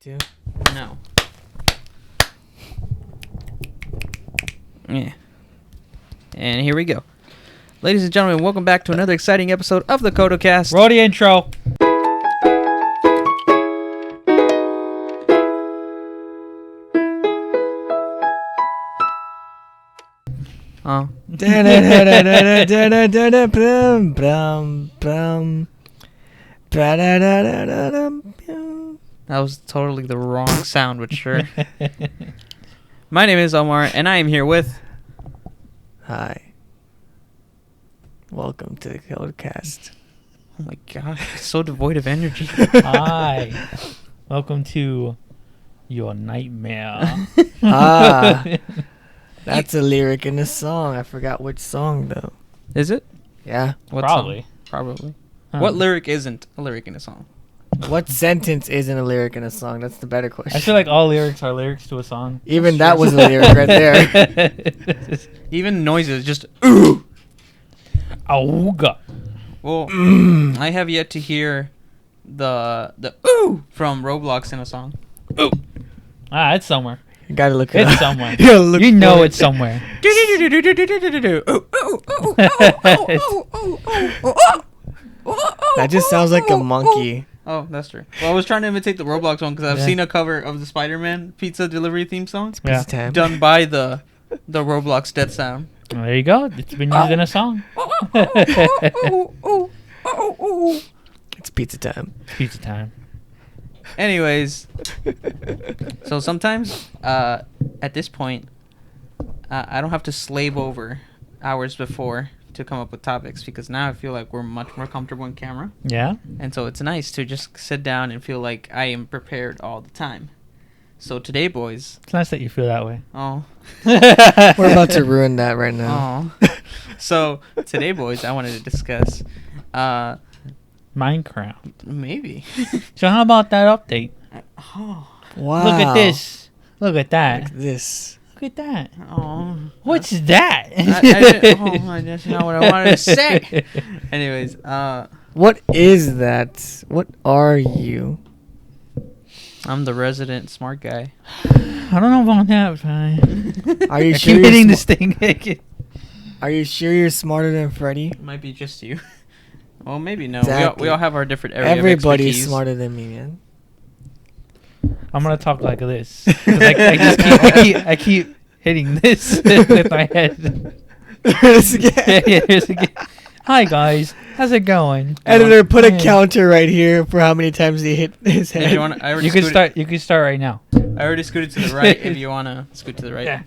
to? No. Yeah. And here we go. Ladies and gentlemen, welcome back to another exciting episode of the CodeO-cast. Roll the intro. Oh. That was totally the wrong sound, but sure. My name is Omar, and I am here with... Hi. Welcome to the CodeO-cast. Oh my god, so devoid of energy. Hi. Welcome to your nightmare. That's a lyric in a song. I forgot which song, though. Is it? Yeah. What Probably. song? Probably. Huh. What lyric isn't a lyric in a song? What sentence isn't a lyric in a song? That's the better question. I feel like all lyrics are lyrics to a song. Even that was a lyric right there. Even noises, just ooh. Auga. Well, I have yet to hear the ooh from Roblox in a song. Ooh. Ah, it's somewhere. You gotta look it It's up. somewhere. You gotta look You know for it's somewhere. That just sounds like a monkey. Oh, that's true. Well, I was trying to imitate the Roblox one because I've seen a cover of the Spider-Man pizza delivery theme song Yeah. Time. done by the Roblox death sound. Well, there you go. It's been used in a song. It's pizza time. Pizza time. Anyways, so sometimes at this point, I don't have to slave over hours before to come up with topics because now I feel like we're much more comfortable in camera. Yeah? And so it's nice to just sit down and feel like I am prepared all the time. So today, boys. It's nice that you feel that way. Oh. We're about to ruin that right now. Oh. So today, boys, I wanted to discuss Minecraft. maybe. So how about that update? Oh. Wow. Look at this. Look at that. Look at this. Look at that. Oh. What's that? That's not what I wanted to say. Anyways, What is that? What are you? I'm the resident smart guy. I don't know about that, man. Are you I sure keep you're hitting this thing. Are you sure you're smarter than Freddy? It might be just you. Well, maybe no. Exactly. We all have our different area of Everybody's expertise. smarter than me, man. I'm gonna talk like this. 'Cause I keep hitting this with my head. This again. Here's again. Hi guys, how's it going? Editor, put a Hey. counter right here for how many times he hit his head. If you want, I already You can scooted- start. You can start right now. I already scooted to the right. If you want to scoot to the right. Yeah.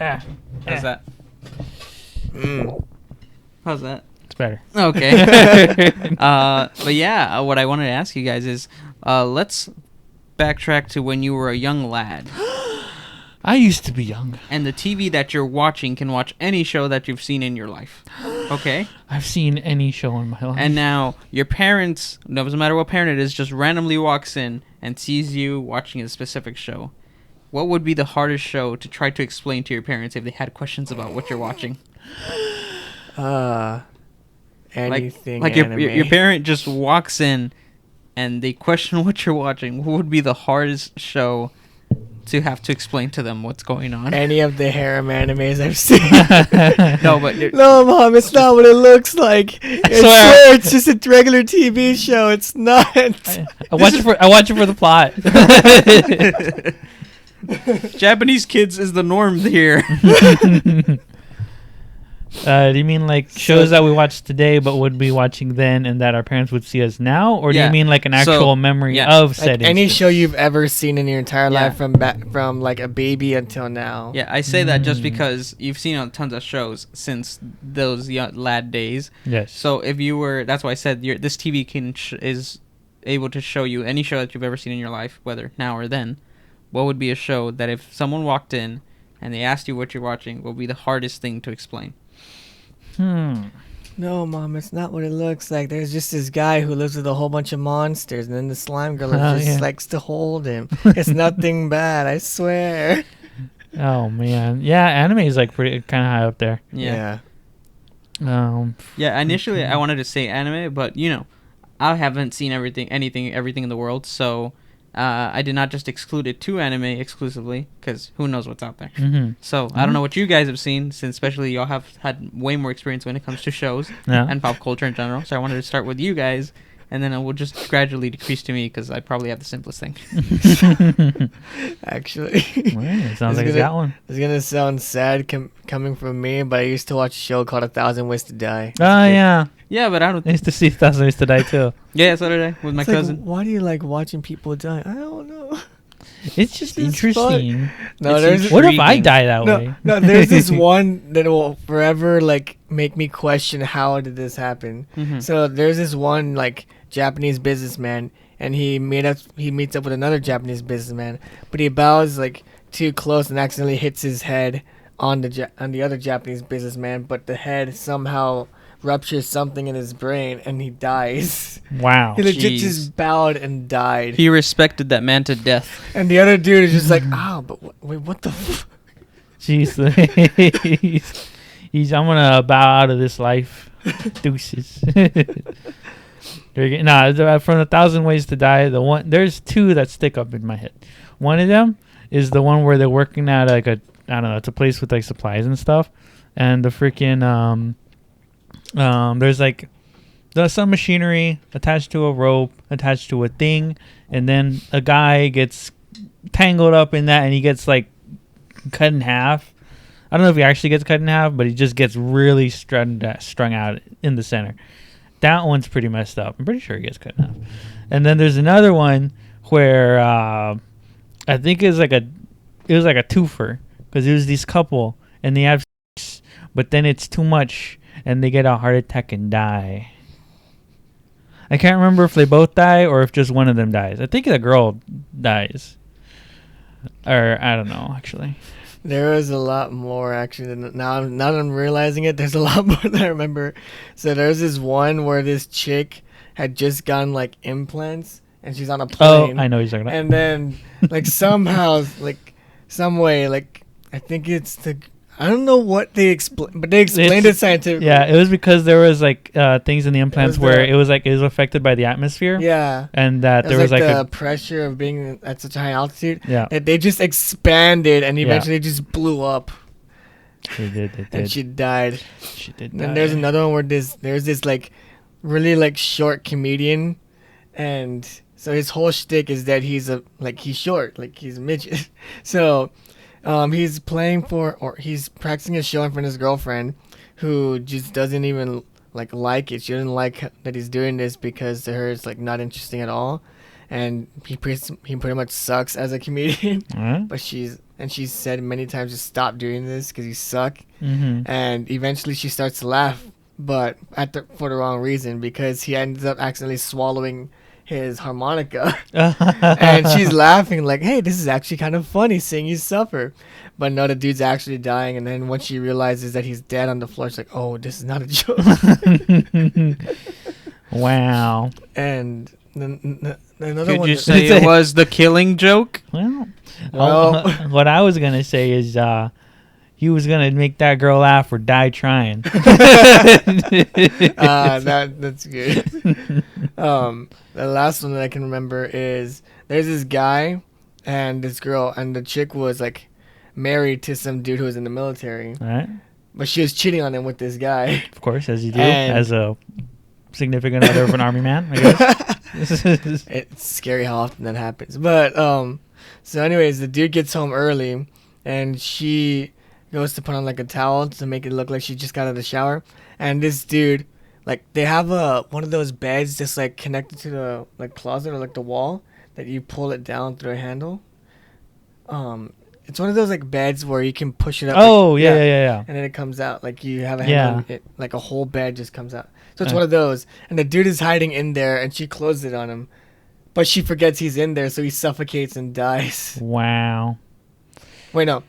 Yeah. How's that? Mm. How's that? It's better. Okay. But yeah, what I wanted to ask you guys is, let's backtrack to when you were a young lad, I used to be young. and the TV that you're watching can watch any show that you've seen in your life. Okay. I've seen any show in my life. And now your parents, no, doesn't matter what parent it is, just randomly walks in and sees you watching a specific show. What would be the hardest show to try to explain to your parents if they had questions about what you're watching? Anything like anime. your parent just walks in and they question what you're watching. What would be the hardest show to have to explain to them what's going on? Any of the harem animes I've seen. No, but No, Mom, it's not what it looks like. I swear it's just a regular TV show. It's not. I watch it for the plot. Japanese kids is the norm here. Do you mean like shows that we watch today but would be watching then and that our parents would see us now? Or do Yeah. you mean like an So, actual memory yeah. of Like said any instance? show you've ever seen in your entire Yeah. life from like a baby until now. Yeah, I say that just because you've seen tons of shows since those young lad days. Yes. So if you were, that's why I said this TV is able to show you any show that you've ever seen in your life, whether now or then. What would be a show that if someone walked in and they asked you what you're watching, what would be the hardest thing to explain? No, Mom, it's not what it looks like. There's just this guy who lives with a whole bunch of monsters, and then the slime girl just likes to hold him. It's nothing bad, I swear. Oh man, yeah, anime is like pretty kind of high up there. Yeah. Um, Yeah, initially I wanted to say anime, but I haven't seen everything in the world, so I did not just exclude it to anime exclusively, because who knows what's out there. Mm-hmm. So I don't know what you guys have seen, since especially y'all have had way more experience when it comes to shows and pop culture in general. So I wanted to start with you guys, and then it will just gradually decrease to me, because I probably have the simplest thing. Actually, It sounds like it's got one. It's gonna sound sad coming from me, but I used to watch a show called 1,000 Ways to Die. Oh yeah. Yeah, but I don't. I used to see 1,000 Ways to Die too. Yeah, so did I with my It's cousin. Like, why do you like watching people die? I don't know. It's just interesting. No, It's What if I die that way? No, there's this one that will forever like make me question how did this happen. Mhm. So there's this one like Japanese businessman, and he meets up with another Japanese businessman, but he bows like too close and accidentally hits his head on the other Japanese businessman, but the head somehow ruptures something in his brain and he dies. Wow. He legit Jeez. just bowed and died. He respected that man to death. And the other dude is just like, "Ow, but wait, what the f-? Jeez. I'm gonna bow out of this life. Deuces. From 1,000 Ways to Die, there's two that stick up in my head. One of them is the one where they're working at like I don't know, it's a place with like supplies and stuff, and the freaking there's some machinery attached to a rope, attached to a thing, and then a guy gets tangled up in that, and he gets like cut in half. I don't know if he actually gets cut in half, but he just gets really strung out in the center. That one's pretty messed up. I'm pretty sure he gets cut in half. And then there's another one where I think it was like a twofer, because it was this couple and they have sex, but then it's too much and they get a heart attack and die. I can't remember if they both die or if just one of them dies. I think the girl dies, or I don't know actually. There was a lot more actually. Now I'm realizing it. There's a lot more that I remember. So there's this one where this chick had just gotten like implants, and she's on a plane. Oh, I know you're talking about. And then like somehow, like some way, like I think it's I don't know what they explain, but they explained it scientifically. Yeah, it was because there was like things in the implants where it was affected by the atmosphere. Yeah. And that there was like the a pressure of being at such a high altitude. Yeah. That they just expanded and eventually just blew up. They did. And she died. She did. And then there's another one where there's this like really like short comedian, and so his whole shtick is that he's short, like he's a midget. So he's he's practicing a show in front of his girlfriend, who just doesn't even like it. She doesn't like that he's doing this because to her it's like not interesting at all, and he pretty much sucks as a comedian. But she's said many times to stop doing this because you suck. Mm-hmm. And eventually she starts to laugh, but for the wrong reason, because he ends up accidentally swallowing his harmonica. And she's laughing like, hey, this is actually kind of funny seeing you suffer. But no, the dude's actually dying. And then once she realizes that he's dead on the floor, she's like, oh, this is not a joke. Wow. And another Could one. you say it was the Killing Joke? Well, Well, what I was gonna say is he was gonna make that girl laugh or die trying. That's good. The last one that I can remember is there's this guy and this girl, and the chick was like married to some dude who was in the military. All right. But she was cheating on him with this guy. Of course, as you do, And as a significant other of an army man, I guess. It's scary how often that happens. But so anyways, the dude gets home early, and she goes to put on like a towel to make it look like she just got out of the shower. And this dude, like, they have one of those beds just like connected to the like closet or like the wall that you pull it down through a handle. It's one of those like beds where you can push it up. Oh, yeah. And then it comes out like you have a hand on it, like a whole bed just comes out. So it's one of those, and the dude is hiding in there, and she closes it on him, but she forgets he's in there, so he suffocates and dies. Wow. Wait, no,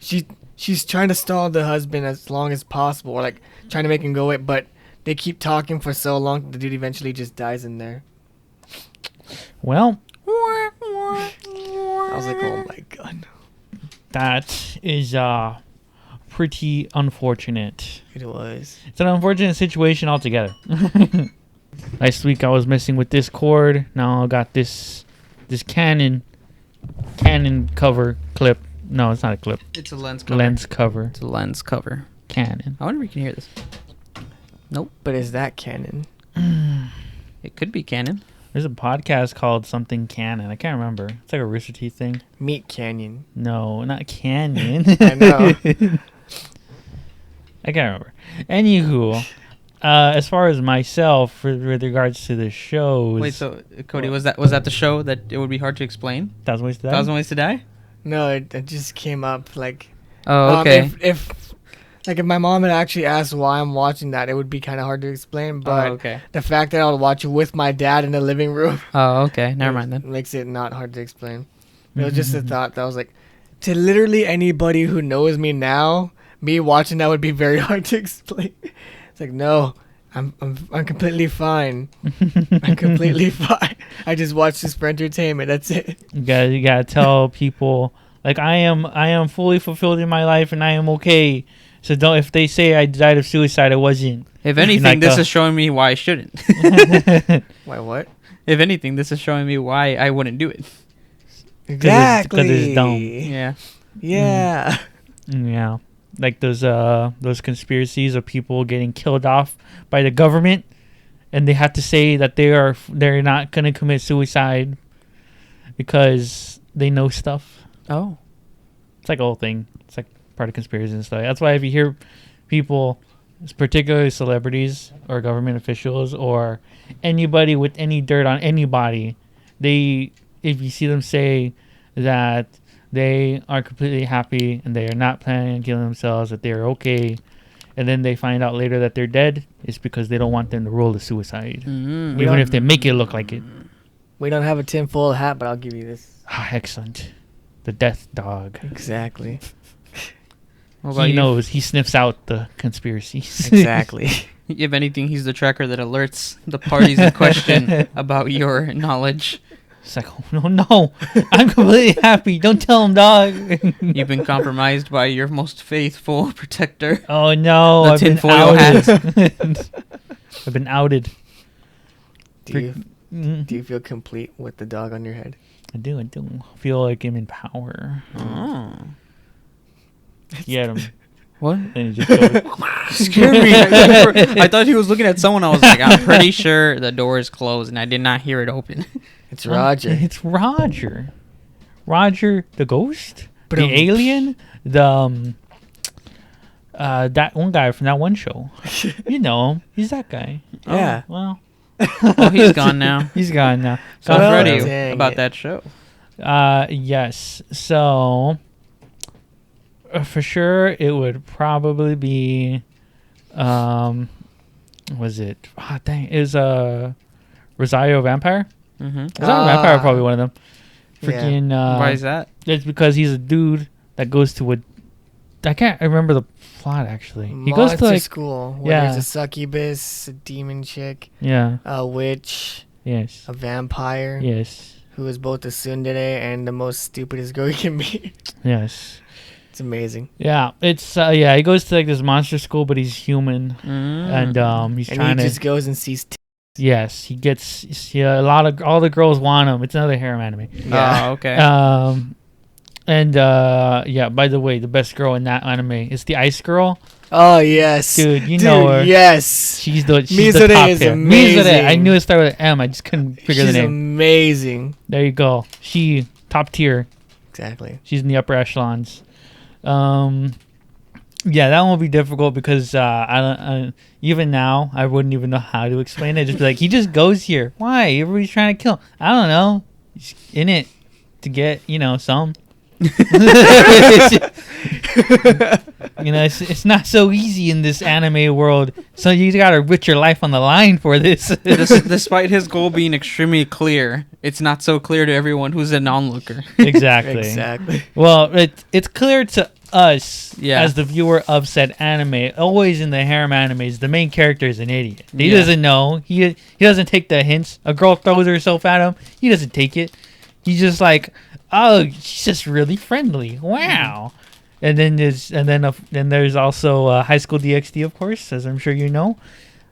she's trying to stall the husband as long as possible, or like trying to make him go away, but they keep talking for so long, the dude eventually just dies in there. Well, I was like, oh my god. that is pretty unfortunate. It was. It's an unfortunate situation altogether. Last week I was messing with Discord. Now I got this this Canon cover clip. No, it's not a clip. It's a lens cover. Lens cover. It's a lens cover. Canon. I wonder if we can hear this. Nope. But is that canon? It could be Canon. There's a podcast called something Canon. I can't remember. It's like a Rooster Teeth thing. Meat Canyon. No, not Canyon. I know. I can't remember. Anywho, as far as myself, with regards to the shows. Wait, so Cody, was that the show that it would be hard to explain? 1,000 Ways to Die? 1,000 Ways to Die? No, it just came up like. Oh, okay. If my mom had actually asked why I'm watching that, it would be kind of hard to explain. But okay. the fact that I would watch it with my dad in the living room. Oh, okay. Never mind then. Makes it not hard to explain. It was just a thought that was like, to literally anybody who knows me now, me watching that would be very hard to explain. It's like, no, I'm completely fine. I'm completely fine. I just watch this for entertainment. That's it. You gotta tell people, like, I am fully fulfilled in my life and I am okay. So don't, if they say I died of suicide, I wasn't. If anything, like, this is showing me why I shouldn't. Why, what? If anything, this is showing me why I wouldn't do it. Exactly. Because it's dumb. Yeah. Yeah. Yeah. Like those conspiracies of people getting killed off by the government, and they have to say that they're not gonna commit suicide because they know stuff. Oh. It's like a whole thing. It's like part of conspiracy and stuff. That's why if you hear people, particularly celebrities or government officials or anybody with any dirt on anybody, if you see them say that they are completely happy and they are not planning on killing themselves, that they're okay, and then they find out later that they're dead, it's because they don't want them to roll the suicide. Mm-hmm. Even if they make it look like it. We don't have a tinfoil hat, but I'll give you this. Ah, excellent. The death dog. Exactly. What about He you? knows. He sniffs out the conspiracies. Exactly. If anything, he's the tracker that alerts the parties in question about your knowledge. It's like, oh, no. I'm completely happy. Don't tell him, dog. You've been compromised by your most faithful protector. Oh, no. The I've been tinfoil outed. I've been outed. Do you feel complete with the dog on your head? I do. I feel like I'm in power. Oh. Get him. What? And he just goes, Scared me. I thought he was looking at someone. I was like, I'm pretty sure the door is closed, and I did not hear it open. It's Roger. It's Roger. Roger the ghost? The Ba-dum. alien? The that one guy from that one show. You know him. He's that guy. Yeah. Oh, well. Oh, he's gone now. He's gone now. So Oh, Freddie, dang about it. that show. Yes. So for sure it would probably be was it? Oh, dang. It was Rosario Vampire? Mm-hmm. Rosario Vampire probably one of them. Yeah. Freaking Why is that? It's because he's a dude that goes to a. I can't remember the plot actually. He goes to Monster like school where yeah. there's a succubus, a demon chick, yeah, a witch, yes, a vampire, yes, who is both a tsundere and the most stupidest girl you can be. yes. It's amazing. Yeah, it's yeah. He goes to like this monster school, but he's human, Mm. and he's And trying he to. just goes and sees. Yes, he gets. Yeah, all the girls want him. It's another harem anime. Yeah. Oh, okay. And yeah. By the way, the best girl in that anime is the ice girl. Oh yes, Dude, you know her. Yes, She's the Mizore top is tier. amazing. Mizore. I knew it started with M. I just couldn't figure she's the name. amazing. There you go. She top tier. Exactly. She's in the upper echelons. Yeah, that one will be difficult because I even now I wouldn't even know how to explain it. Just be like, he just goes here. Why? Everybody's trying to kill him. I don't know. He's in it to get some. It's not so easy in this anime world. So you gotta put your life on the line for this. Despite his goal being extremely clear, it's not so clear to everyone who's an onlooker. Exactly. Exactly. Well, it's clear to us Yeah. as the viewer of said anime. Always in the harem animes, the main character is an idiot. He Yeah. doesn't know. He doesn't take the hints. A girl throws herself at him. He doesn't take it. He's just like, oh, she's just really friendly. Wow. And then there's also High School DxD, of course, as I'm sure you know.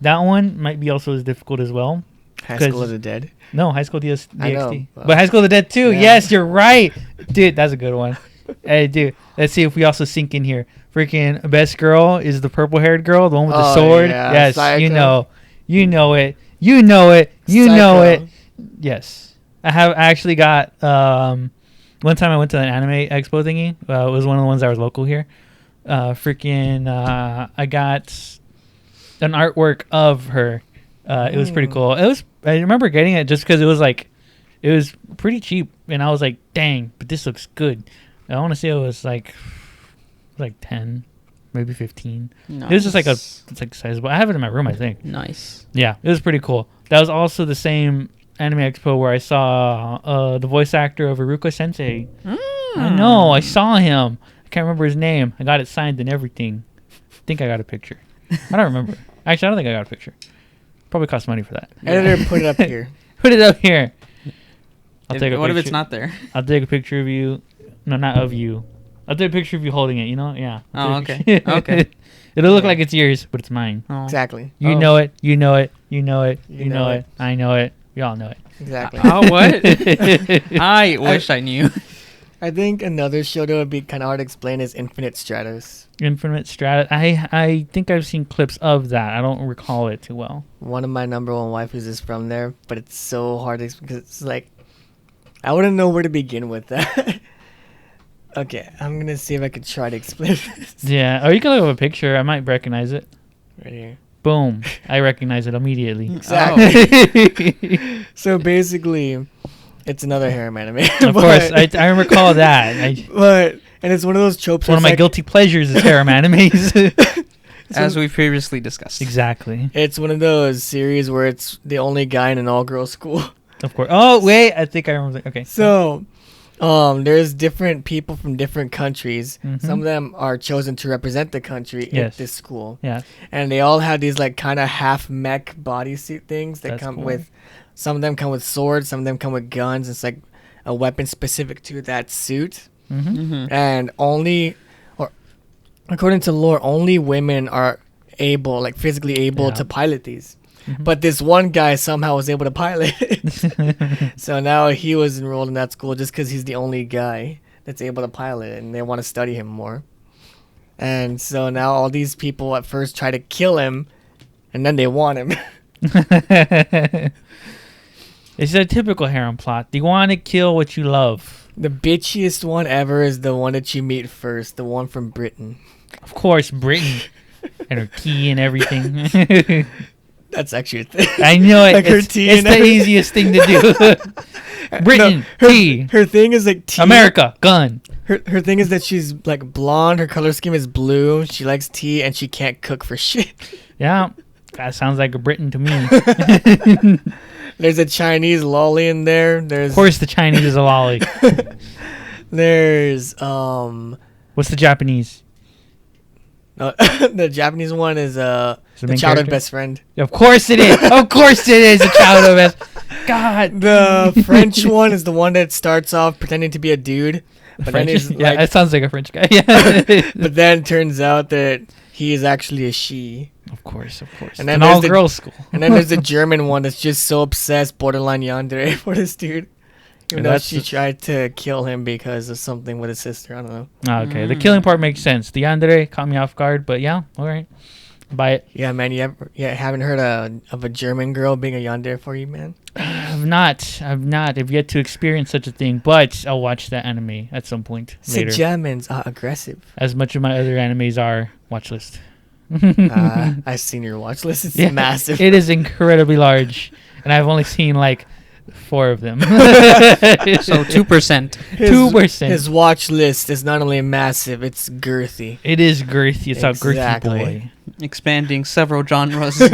That one might be also as difficult as well. High School 'Cause- of the Dead. No, High School DX, I know, DxD. but- But High School of the Dead too. Yeah. Yes, you're right. Dude, that's a good one. Hey, dude, let's see if we also sync in here. Freaking best girl is the purple-haired girl, the one with the Oh, sword. yeah, Yes, Psycho. you know it. You know it. You know it. Psycho. Yes. I actually got one time I went to an anime expo thingy. It was one of the ones that was local here. I got an artwork of her. It was pretty cool. I remember getting it just because it was pretty cheap, and I was like, dang, but this looks good. I want to say it was like 10, maybe 15. Nice. It was just it's like sizable. I have it in my room, I think. Nice. Yeah, it was pretty cool. That was also the same anime expo where I saw the voice actor of Iruka Sensei. I know, I saw him. I can't remember his name. I got it signed and everything. I think I got a picture. I don't remember. Actually, I don't think I got a picture. Probably cost money for that. Editor, put it up here. Put it up here. I'll take a What if picture. it's not there? I'll take a picture of you. No, not of you. I'll take a picture of you holding it, you know? Yeah. Oh, I'll take a okay. picture. Okay. It'll look like it's yours, but it's mine. Oh. Exactly. You Oh. know it. You know it. You know it. You You know know it. it. I know it. We all know it. Exactly. Oh, what? I wish I knew. I think another show that would be kind of hard to explain is Infinite Stratos. Infinite Strata. I think I've seen clips of that. I don't recall it too well. One of my number one waifus is from there, but it's so hard to because it's like I wouldn't know where to begin with that. Okay, I'm gonna see if I can try to explain this Yeah. Or you can look up a picture. I might recognize it. right here. Boom. I recognize it immediately. Exactly. So basically, it's another harem anime. Of course, I recall that. And it's one of those tropes. One where of it's my like- guilty pleasures is harem animes. As we previously discussed. Exactly. It's one of those series where it's the only guy in an all-girl school. Of course. Oh wait, I think I remember. Okay. So, there's different people from different countries. Mhm. Some of them are chosen to represent the country Yes. at this school, Yeah. and they all have these like kind of half mech bodysuit things that That's come cool. with. Some of them come with swords. Some of them come with guns. It's like a weapon specific to that suit, Mm-hmm. Mm-hmm. and according to lore, only women are able, like physically able, Yeah. to pilot these. Mhm. But this one guy somehow was able to pilot it. So now he was enrolled in that school just because he's the only guy that's able to pilot it, and they want to study him more. And so now all these people at first try to kill him, and then they want him. It's a typical harem plot. You want to kill what you love. The bitchiest one ever is the one that you meet first, the one from Britain. Of course, Britain and her tea and everything. That's actually a thing. I know it. Like her It's, tea it's and the everything. easiest thing to do. Britain, her, tea. her thing is like tea. America, gun. Her thing is that she's like blonde, her color scheme is blue, she likes tea, and she can't cook for shit. Yeah, that sounds like a Britain to me. There's a Chinese lolly in there. Of course, the Chinese is a lolly. There's What's the Japanese? the Japanese one is the the main childhood character? best friend. Of course it is. Of course it is a childhood best. God. The French one is the one that starts off pretending to be a dude, but then he's Yeah, like, that sounds like a French guy. Yeah. but then turns out that he is actually a she. Of course. And And then an there's all the- girls school. And then there's the German one that's just so obsessed, borderline yandere for this dude. Even And though that's she the- tried to kill him because of something with his sister. I don't know. Ah, okay, the killing part makes sense. The yandere caught me off guard, but yeah, all right. Buy it. Yeah, man. Haven't heard of a German girl being a yandere for you, man? I've not. I've yet to experience such a thing, but I'll watch that anime at some point The later. Germans are aggressive. As much of my other animes are watch list. I've seen your watch list. It's Yeah, massive. It is incredibly large, and I've only seen like 4 of them. So 2%. His- 2%. His watch list is not only massive, it's girthy. It is girthy. It's Exactly. a girthy Expanding several genres. boy.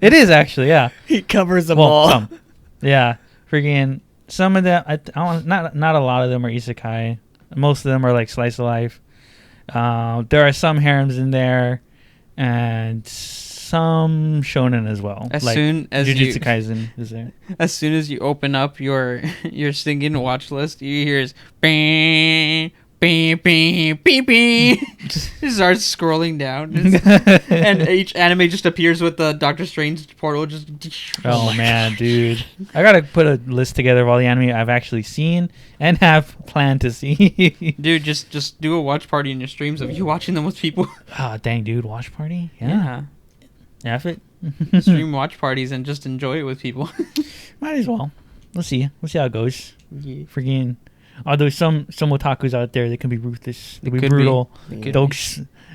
It is actually, yeah. He covers them Well, all. some. Yeah, freaking some of them. I don't, not a lot of them are isekai. Most of them are like slice of life. There are some harems in there, and some shonen as well. As like soon as Jujutsu you- Kaisen is there. As soon as you open up your singing watch list, you hear is bang, beep, beep, beep, beep. It starts scrolling down. And each anime just appears with the Doctor Strange portal. Just. Oh man, dude. I gotta put a list together of all the anime I've actually seen and have planned to see. Dude, just do a watch party in your streams of you watching them with people. Oh, dang, dude. Watch party? Yeah. F it. Stream watch parties and just enjoy it with people. Might as well. We'll see. We'll see how it goes. Yeah. Freaking. Although some otakus out there, they can be ruthless. They They can be could be. brutal. They could They'll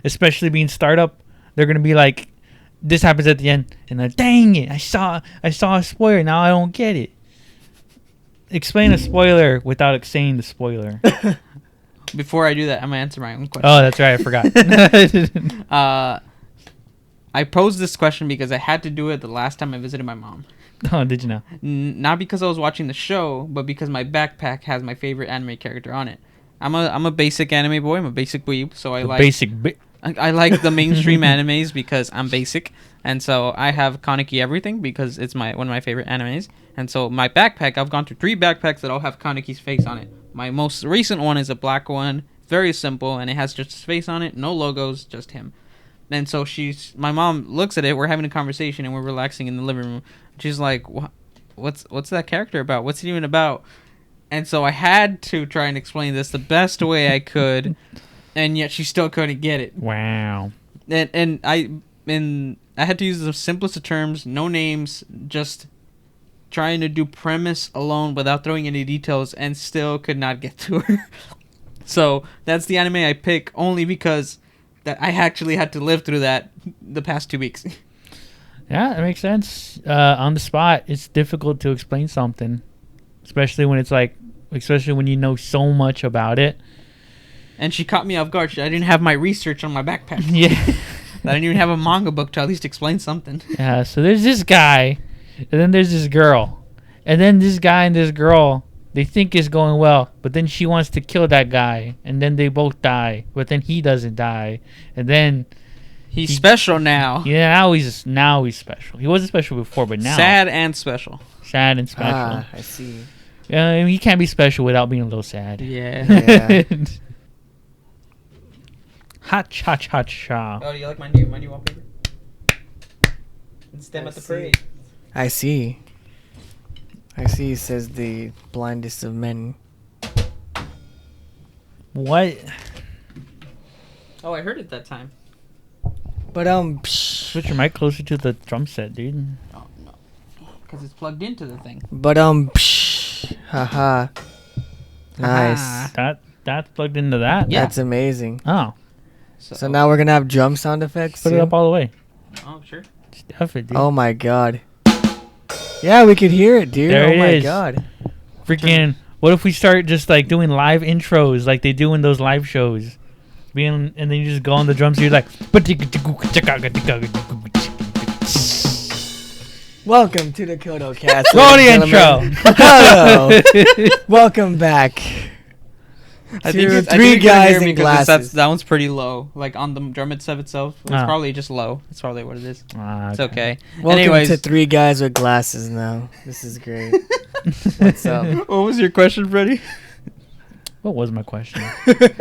especially being startup, they're gonna be like, this happens at the end, and like, dang it, I saw a spoiler. Now I don't get it. Explain a spoiler without saying the spoiler. Before I do that, I'm gonna answer my own question. Oh, that's right. I forgot. I posed this question because I had to do it the last time I visited my mom. Oh, did you know? Not because I was watching the show, but because my backpack has my favorite anime character on it. I'm a basic anime boy. I'm a basic weeb, so I like the mainstream animes because I'm basic, and so I have Kaneki everything because it's one of my favorite animes. And so my backpack, I've gone through 3 backpacks that all have Kaneki's face on it. My most recent one is a black one, very simple, and it has just his face on it, no logos, just him. And so my mom looks at it. We're having a conversation and we're relaxing in the living room. She's like, "What's that character about? What's it even about?" And so I had to try and explain this the best way I could, and yet she still couldn't get it. Wow. And I had to use the simplest of terms, no names, just trying to do premise alone without throwing any details, and still could not get to her. So that's the anime I pick only because that I actually had to live through that the past 2 weeks. Yeah, that makes sense. On the spot, it's difficult to explain something, especially when you know so much about it. And she caught me off guard. I didn't have my research on my backpack. Yeah. I didn't even have a manga book to at least explain something. Yeah, so there's this guy, and then there's this girl. And then this guy and this girl, they think it's going well, but then she wants to kill that guy, and then they both die, but then he doesn't die. And then he's special now. Yeah, now he's special. He wasn't special before, but now sad and special. Sad and special. Ah, I see. Yeah, I mean, he can't be special without being a little sad. Yeah. Hot cha. Oh, do you like my new wallpaper? It's them at the parade. I see. It says the blindest of men. What? Oh, I heard it that time. But Switch your mic closer to the drum set, dude. Oh no, because it's plugged into the thing. But haha. Nice. That's plugged into that. Yeah. That's amazing. Oh, So now we're gonna have drum sound effects. put too? it up all the way. Oh sure. Stuff it, dude. Oh my god. Yeah, we could hear it, dude. There Oh it my is. god. Freaking! What if we start just like doing live intros like they do in those live shows? And then you just go on the drums. So you're like, Welcome to the CodeO-cast. roll the ladies and intro. gentlemen. Hello. Welcome back. To three guys in glasses. That one's pretty low. Like on the drum itself, it's Ah. probably just low. It's probably what it is. It's okay. Welcome Anyways, to 3 guys with glasses now. This is great. What's up? what was your question, Freddie? What was my question?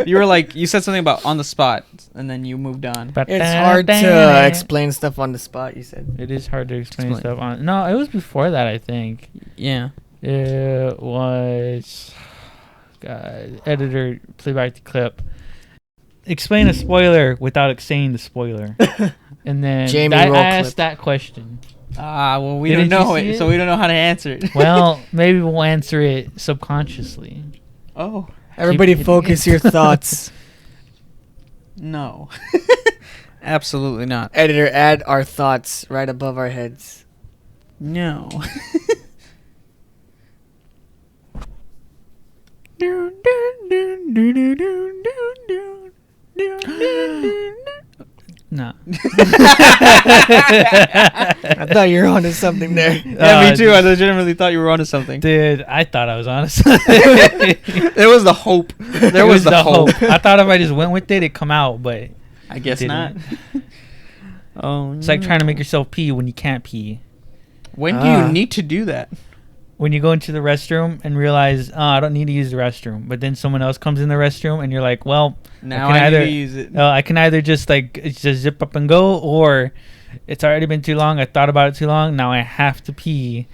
You said something about on the spot, and then you moved on. It's hard to explain stuff on the spot, you said. It is hard to explain stuff on. No, it was before that, I think. Yeah. It was. God, editor, play back the clip. Explain a spoiler without saying the spoiler. And then Jamie I roll asked clip. that question. Well, we Didn't don't you know see it, it? so we don't know how to answer it. Well, maybe we'll answer it subconsciously. Oh. Everybody Keep- focus your thoughts. No. Absolutely not. Editor, add our thoughts right above our heads. No. No. I thought you were onto something there. Yeah, me too. I legitimately thought you were onto something. Dude, I thought I was honest. There was the hope. There was the hope. I thought if I just went with it, it'd come out, but I guess Didn't. not. Oh, it's like trying to make yourself pee when you can't pee. When do you need to do that? when you go into the restroom and realize, oh, I don't need to use the restroom, but then someone else comes in the restroom and you're like, well, Now I need to use it. I can either just zip up and go, or it's already been too long. I thought about it too long. Now I have to pee.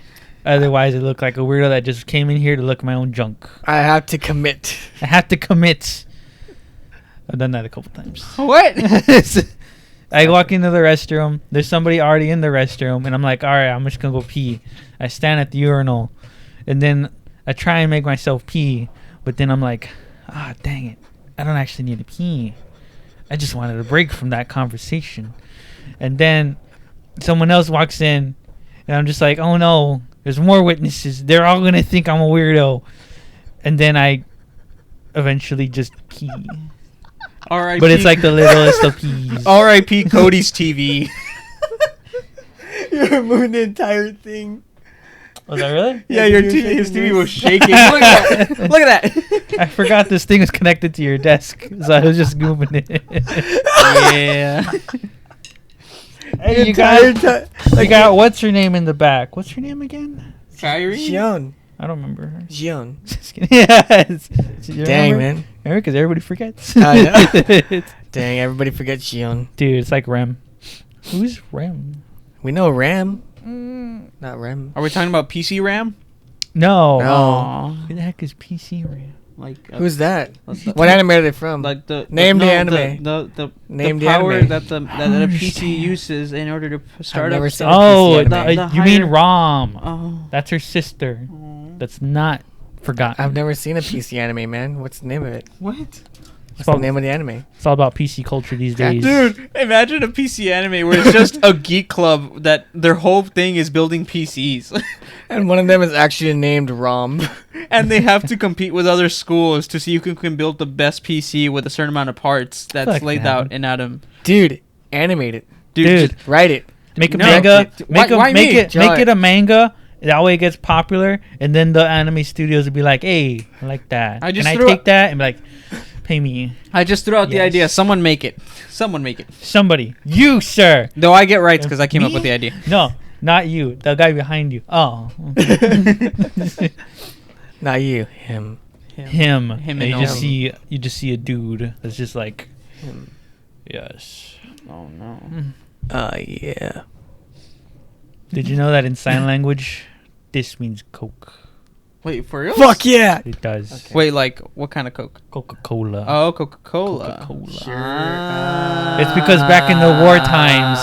Otherwise, I look like a weirdo that just came in here to look at my own junk. I have to commit. I have to commit. I've done that a couple times. What? I walk into the restroom. There's somebody already in the restroom, and I'm like, all right, I'm just gonna go pee. I stand at the urinal, and then I try and make myself pee, but then I'm like, dang it, I don't actually need to pee. I just wanted a break from that conversation. And then someone else walks in, and I'm just like, oh no, there's more witnesses. They're all gonna think I'm a weirdo. And then I eventually just pee. R.I.P. But it's like the littlest of peas. R.I.P. Cody's TV. You removed the entire thing. Was that really? Yeah, your your TV- TV, his TV was shaking. Look at that. Look at that. I forgot this thing was connected to your desk, so I was just moving it. Yeah. Hey, you got what's her name in the back? What's her name again? Kyrie? Xion. I don't remember her. Xion. Yes. You Dang, remember? man. Remember, because everybody forgets. I know. Dang, everybody forgets Xion. Dude, it's like Rem. Who's Rem? We know Ram. Not Rem. Are we talking about PC RAM? No. No. Who the heck is PC Rem? Like Who's that? what's What anime are they from? Like Name the no, anime. The Name the power anime. that that a PC uses in order to start never up. seen a Oh, PC anime. you mean Rom. Oh. That's her sister. That's not forgotten. I've never seen a PC anime, man. What's the name of it? What? What's the name of the anime? It's all about PC culture these days. Dude, imagine a PC anime where it's just a geek club that their whole thing is building PCs. And one of them is actually named Rom. And they have to compete with other schools to see who can build the best PC with a certain amount of parts that's Fuck laid that. out in Atom. Dude, animate it. Dude. just- Write it. Make a No. manga. Why- why make me? it Draw make it. it a manga. That way it gets popular, and then the anime studios would be like, "Hey, I like that. I just Can I threw take that?" And be like, "Pay me, I just threw out the Yes. idea. Someone make it. Someone make it. somebody. You, sir. Though I get rights because I came up Me? with the idea. No, not you. The guy behind you. Oh, Not you. Him. him. Him And and you just see a dude that's just like, Him. yes. Oh no. Yeah. Did you know that in sign language, this means Coke? Wait, for real? Fuck yeah. It does. Okay. Wait, like what kind of Coke? Coca-Cola. Oh, Coca-Cola. Coca-Cola. Sure. It's because back in the war times,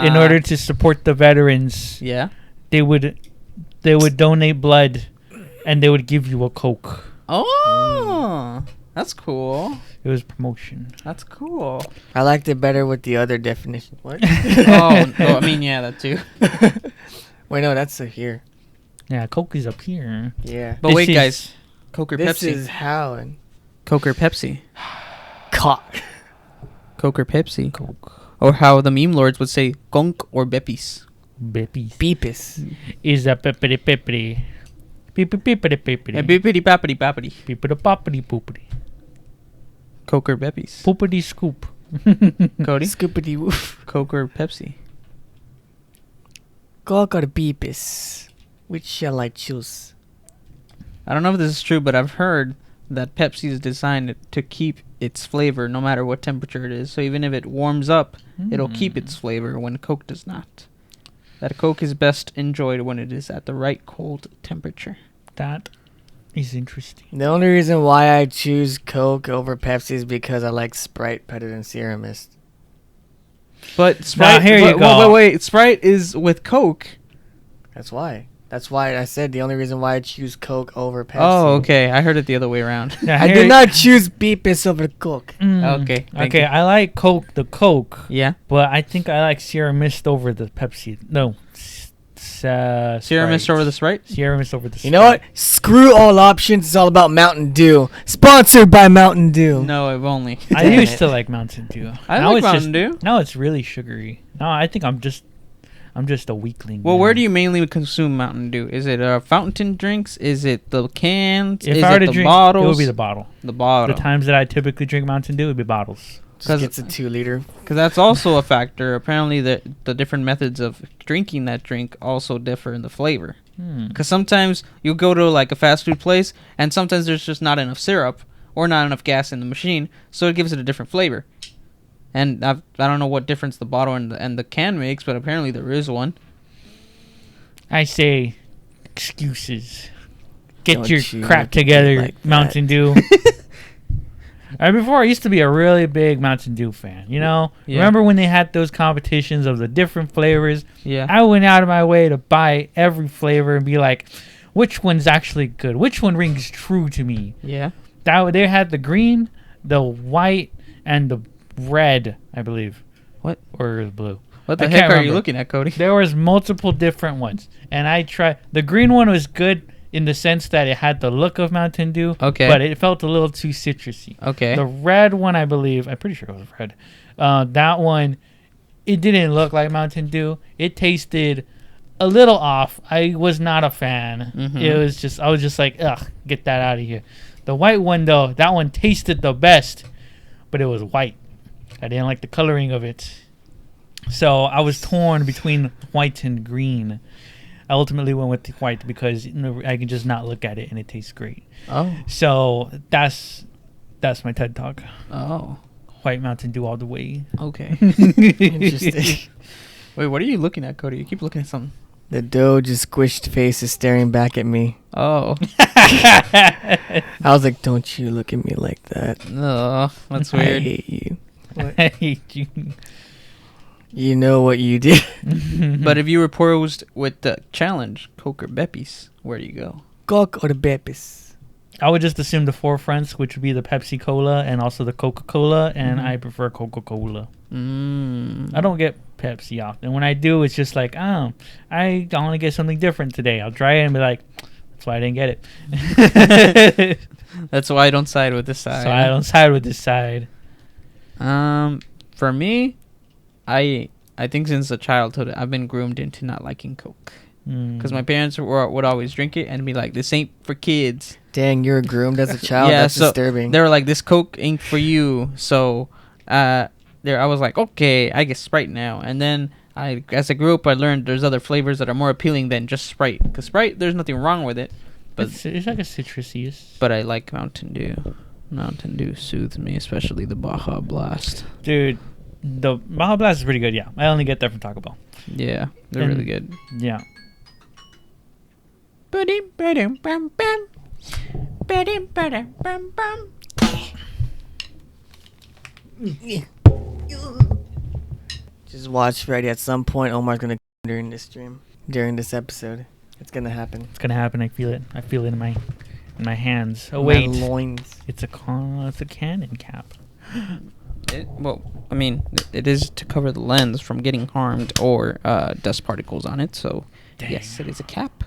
in order to support the veterans, Yeah. they would donate blood, and they would give you a Coke. Oh, that's cool. It was promotion. That's cool. I liked it better with the other definition. What? Oh, no, I mean, yeah, that too. Wait, no, that's here. Yeah, Coke is up here. Yeah. But This wait, is- guys, Coke or This Pepsi? is how and Coke or Pepsi? cock. Coke or Pepsi? Coke. Or how the meme lords would say, Gonk or Beppis? Beppis. Beepus. Is a peppery peppery. Peepity peepity peepity. And bippity bappity bappity. Peepity poppity poopity. Coke or Beppis? Poopity scoop. Cody? Scoopity woof. Coke or Pepsi? Cock or beepus. Which shall I choose? I don't know if this is true, but I've heard that Pepsi is designed to keep its flavor no matter what temperature it is. So even if it warms up, it'll keep its flavor when Coke does not. That Coke is best enjoyed when it is at the right cold temperature. That is interesting. The only reason why I choose Coke over Pepsi is because I like Sprite better than Serum Mist. But Sprite, here you go. wait, Sprite is with Coke. That's why. That's why I said the only reason why I choose Coke over Pepsi. Oh, okay. I heard it the other way around. Yeah, I here- did not choose Beepus over Coke. Okay, thank Okay, you. I like the Coke, Yeah. but I think I like Sierra Mist over the Pepsi. No. Sierra Mist over the Sprite? Sierra Mist over the You know what? Sprite. Screw all options. It's all about Mountain Dew. Sponsored by Mountain Dew. No, if only. I Damn used it. to like Mountain Dew. I Now like it's Mountain just, Dew. Now it's really sugary. No, I think I'm just a weakling. Well, man. where do you mainly consume Mountain Dew? Is it fountain drinks? Is it the cans? If is I were it to the drink, bottles? it would be the bottle. The bottle. The times that I typically drink Mountain Dew would be bottles. Just gets a 2-liter. Because that's also a factor. Apparently, the different methods of drinking that drink also differ in the flavor. Because sometimes you go to like a fast food place, and sometimes there's just not enough syrup or not enough gas in the machine, so it gives it a different flavor. And I don't know what difference the bottle and the can makes, but apparently there is one. I say excuses. Get Don't your you crap look at me together, like that. Mountain Dew. Before, I used to be a really big Mountain Dew fan. You know, Yeah. remember when they had those competitions of the different flavors? Yeah. I went out of my way to buy every flavor and be like, which one's actually good? Which one rings true to me? Yeah. They had the green, the white, and the red, I believe. What? Or the blue. What the I heck can't are you remember. looking at, Cody? There was multiple different ones, and I tried. The green one was good in the sense that it had the look of Mountain Dew, Okay. but it felt a little too citrusy. Okay. The red one, I believe, I'm pretty sure it was red. That one, it didn't look like Mountain Dew. It tasted a little off. I was not a fan. Mhm. It was just, I was just like, ugh, get that out of here. The white one, though, that one tasted the best, but it was white. I didn't like the coloring of it. So I was torn between white and green. I ultimately went with the white because I can just not look at it and it tastes great. Oh. So that's my TED Talk. Oh. White Mountain Dew all the way. Okay. Interesting. Wait, what are you looking at, Cody? You keep looking at something. The Doge squished face is staring back at me. Oh. I was like, don't you look at me like that. No, that's I weird. hate you. I hate you. You know what you did. But if you were posed with the challenge, Coke or Pepsi, where do you go? Coke or the Pepis? I would just assume the four fronts, which would be the Pepsi Cola and also the Coca Cola, and Mhm. I prefer Coca Cola. Mm. I don't get Pepsi often. When I do, it's just like, oh, I want to get something different today. I'll try it and be like, that's why I didn't get it. That's why I don't side with this side. So I don't side with this side. For me, I think since a childhood I've been groomed into not liking Coke because my parents would always drink it and be like, "This ain't for kids." Dang, you were groomed as a child? Yeah, That's so disturbing. They were like, "This Coke ain't for you." So, there I was like, "Okay, I guess Sprite now." And then as I grew up, I learned there's other flavors that are more appealing than just Sprite. Because Sprite, there's nothing wrong with it, but It's like a citrusy. but I like Mountain Dew. Mountain Dew soothes me, especially the Baja Blast. Dude, the Baja Blast is pretty good, yeah. I only get that from Taco Bell. Yeah, they're And- really good. Yeah. Just watch Freddy. At some point, Omar's going to during this stream. During this episode. It's going to happen. It's gonna happen. I feel it. I feel it in my hands. Oh My wait, loins. it's a cannon cap. I mean, it is to cover the lens from getting harmed or dust particles on it. So, Dang. yes, it is a cap.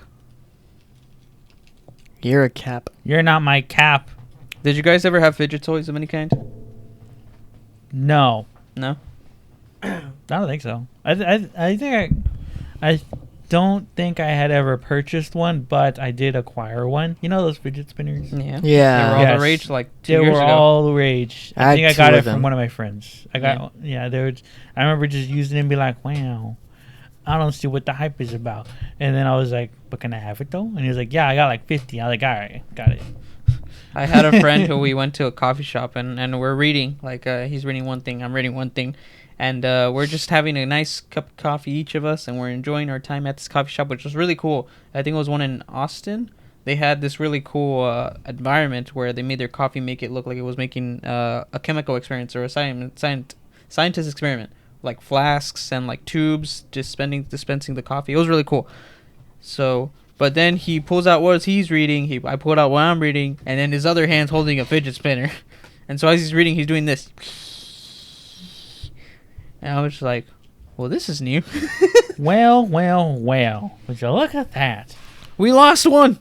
You're a cap. You're not my cap. Did you guys ever have fidget toys of any kind? No, No. I don't think so. I think I don't think I had ever purchased one, but I did acquire one. You know those fidget spinners? Yeah. Yeah. They were all Yes. the rage like 2 They years were ago. all the rage. I I think had I got two it of from them. one of my friends. I remember just using it and be like, wow, I don't see what the hype is about. And then I was like, but can I have it though? And he was like, yeah, I got like 50. I was like, all right, got it. I had a friend who we went to a coffee shop and we're reading. Like, he's reading one thing, I'm reading one thing. And we're just having a nice cup of coffee, each of us, and we're enjoying our time at this coffee shop, which was really cool. I think it was one in Austin. They had this really cool environment where they made their coffee make it look like it was making a chemical experience or a scientist experiment. Like flasks and like tubes dispensing the coffee. It was really cool. So, but then he pulls out what he's reading. I pulled out what I'm reading, and then his other hand's holding a fidget spinner. And so as he's reading, he's doing this. And I was just like, well, this is new. Well. Would you look at that? We lost one.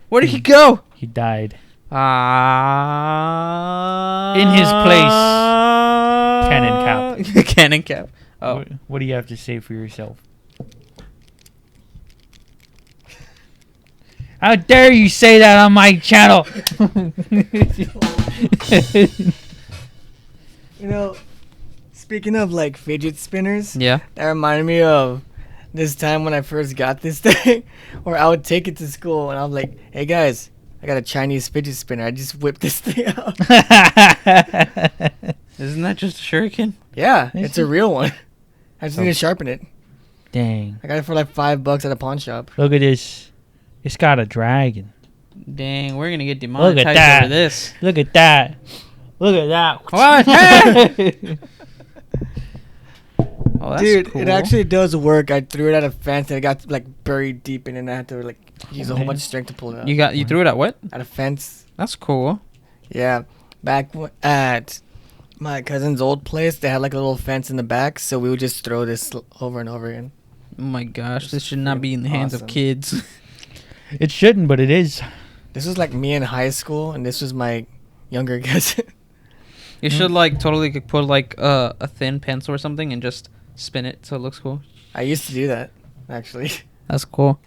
Where did he go? He died. In his place. Cannon cap. Cannon cap. Oh. What do you have to say for yourself? How dare you say that on my channel? You know, speaking of like fidget spinners, Yeah. that reminded me of this time when I first got this thing, where I would take it to school and I'm like, "Hey guys, I got a Chinese fidget spinner. I just whipped this thing out." Isn't that just a shuriken? Yeah, it's a real one. I just need to sharpen it. Dang. I got it for like $5 at a pawn shop. Look at this. It's got a dragon. Dang, we're gonna get Look at demonetized that. over this. Look at that. Look at that. What? Oh, that's Dude, cool. it actually does work. I threw it at a fence and it got like buried deep in it and I had to like use a whole bunch of strength to pull it out. You threw it at what? At a fence. That's cool. Yeah. Back at my cousin's old place, they had like a little fence in the back, so we would just throw this over and over again. Oh my gosh, this should not be in the hands of Awesome. kids. It shouldn't, but it is. This was like me in high school and this was my younger cousin. You should like totally put like a thin pencil or something and just spin it so it looks cool. I used to do that, actually. That's cool.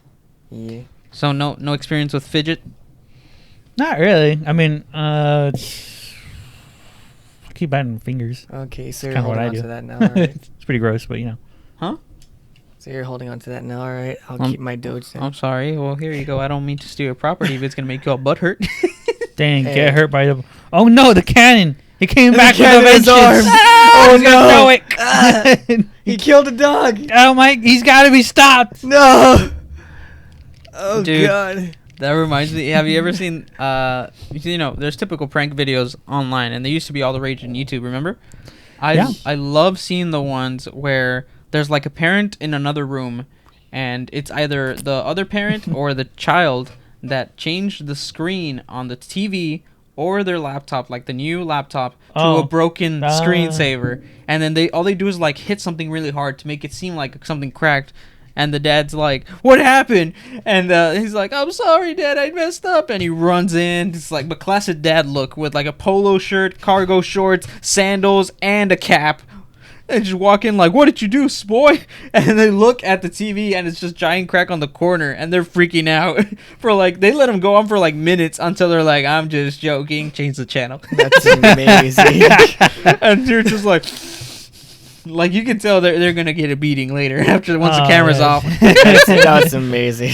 Yeah. So no experience with fidget? Not really. I mean, I keep biting my fingers. Okay, so you're Kinda what holding I on do. to that now, alright. It's pretty gross, but you know. Huh? So you're holding on to that now, alright. I'll Um, keep my doge then. I'm sorry. Well, here you go. I don't mean to steal your property, but it's gonna make you all butt hurt. Dang, Hey. get hurt by the. Oh no, the cannon! It came The back with a cannon in his vengeance. arm. Oh Oh, no! Throw it. Ah. He killed a dog! Oh my! He's got to be stopped. No! Oh, Dude. God. That reminds me. Have you ever seen? There's typical prank videos online, and they used to be all the rage on YouTube. Remember? Yeah. I love seeing the ones where there's like a parent in another room, and it's either the other parent or the child that changed the screen on the TV or their laptop, like the new laptop, to Oh. a broken screensaver, and then all they do is like hit something really hard to make it seem like something cracked. And the dad's like, "What happened?" And he's like, "I'm sorry, Dad, I messed up." And he runs in. It's like a classic dad look with like a polo shirt, cargo shorts, sandals, and a cap. And just walk in like, "What did you do, boy?" And they look at the TV and it's just giant crack on the corner, and they're freaking out for like they let him go on for like minutes until they're like, "I'm just joking." Change the channel. That's amazing. And they're just like you can tell they're gonna get a beating later after once the Oh, camera's man. off. That's amazing.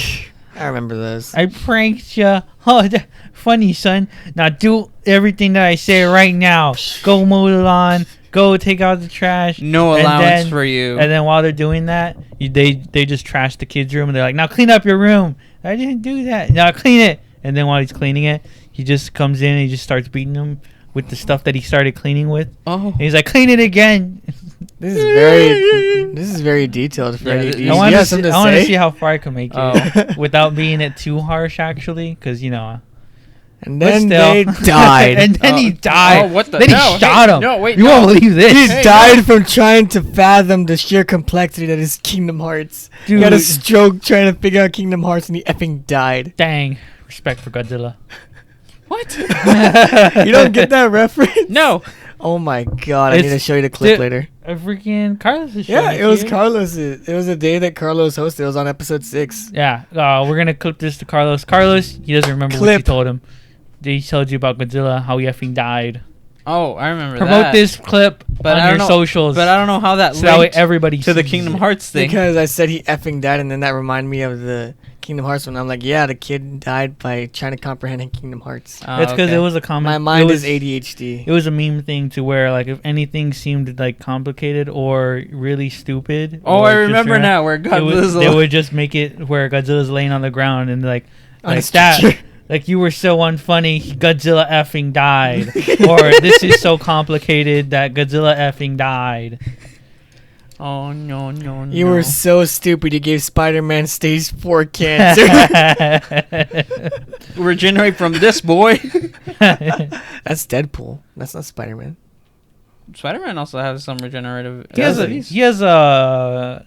I remember those. I pranked you. Oh, funny, son. Now do everything that I say right now. Go mow the lawn. Go take out the trash. No And allowance then- for you. And then while they're doing that, they just trash the kid's room and they're like, "Now clean up your room." I didn't do that. Now clean it. And then while he's cleaning it, he just comes in and he just starts beating them with the stuff that he started cleaning with. Oh, And he's like, "Clean it again." This is very detailed for Yeah, any. th- You I want have to something to see say? how far I can make it Oh. without being it too harsh, actually, because And but then still. they died. and then he Oh, died. what the- Then he no, shot hey, him. no, wait, you no. won't believe this. He Hey, died from trying to fathom the sheer complexity that is Kingdom Hearts. He had a Dude. stroke trying to figure out Kingdom Hearts and he effing died. Dang. Respect for Godzilla. what? You don't get that reference? No. Oh my god, I need to It's- show you the clip Dude, later. A freaking Carlos is Yeah, showing it was to you. Carlos's. It was the day that Carlos hosted. It was on episode 6. Yeah. We're going to clip this to Carlos. Carlos, he doesn't remember what you Clip. told him. He told you about Godzilla, how he effing died. Oh, I remember Promote that. this clip But I on don't your know- socials. But I don't know how that so that way linked everybody to the sees Kingdom it. Hearts thing. Because I said he effing died, and then that reminded me of the Kingdom Hearts one. I'm like, yeah, the kid died by trying to comprehend Kingdom Hearts. Oh, That's because okay. it was a comment. My mind it was, is ADHD. It was a meme thing to where, like, if anything seemed like complicated or really stupid. Oh, or I just remember random, now where They would, Godzilla. they would just make it where Godzilla's laying on the ground and like On a that. stretcher. Like, you were so unfunny, Godzilla effing died. Or this is so complicated that Godzilla effing died. Oh no no no! You were so stupid. You gave Spider-Man stage 4 cancer. regenerate from this boy. That's Deadpool. That's not Spider-Man. Spider-Man also has some regenerative. He has abilities.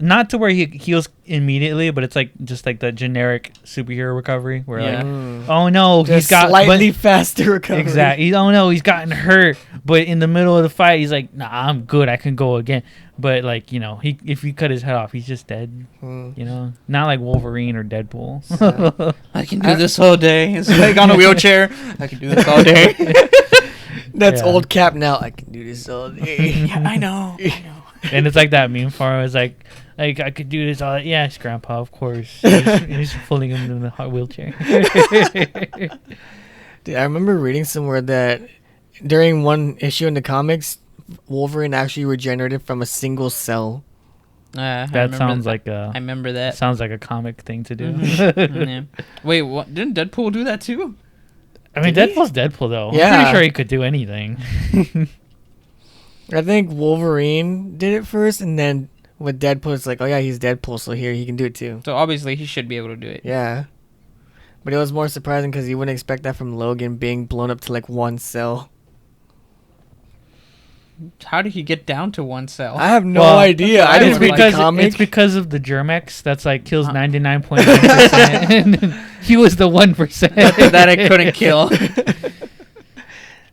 not to where he heals immediately, but it's like just like the generic superhero recovery where Yeah. like, oh no, he's Just got slightly faster recovery. exactly. Oh no, he's gotten hurt, but in the middle of the fight, he's like, nah, I'm good, I can go again. But like, you know, if you cut his head off, he's just dead. Mm. You know, not like Wolverine or Deadpool. I can do this all day. It's like on a wheelchair. I can do this all day. That's Yeah. old Cap now. I can do this all day. Yeah, I know. I know. And it's like that meme for him. It's like I could do this all. Yes, Grandpa, of course. He's pulling him in the hot wheelchair. Dude, I remember reading somewhere that during one issue in the comics, Wolverine actually regenerated from a single cell. That sounds like a. I remember that. Sounds like a comic thing to do. Yeah. Wait, what? Didn't Deadpool do that too? I mean, Did he? Deadpool's Deadpool, though. Yeah. I'm pretty sure he could do anything. I think Wolverine did it first, and then with Deadpool, it's like, oh yeah, he's Deadpool, so here he can do it too. So obviously he should be able to do it. Yeah. But it was more surprising because you wouldn't expect that from Logan being blown up to like one cell. How did he get down to one cell? I have no idea. I didn't read the comic. It's because of the Germex that's like kills 99.9%. He was the 1% that I couldn't kill.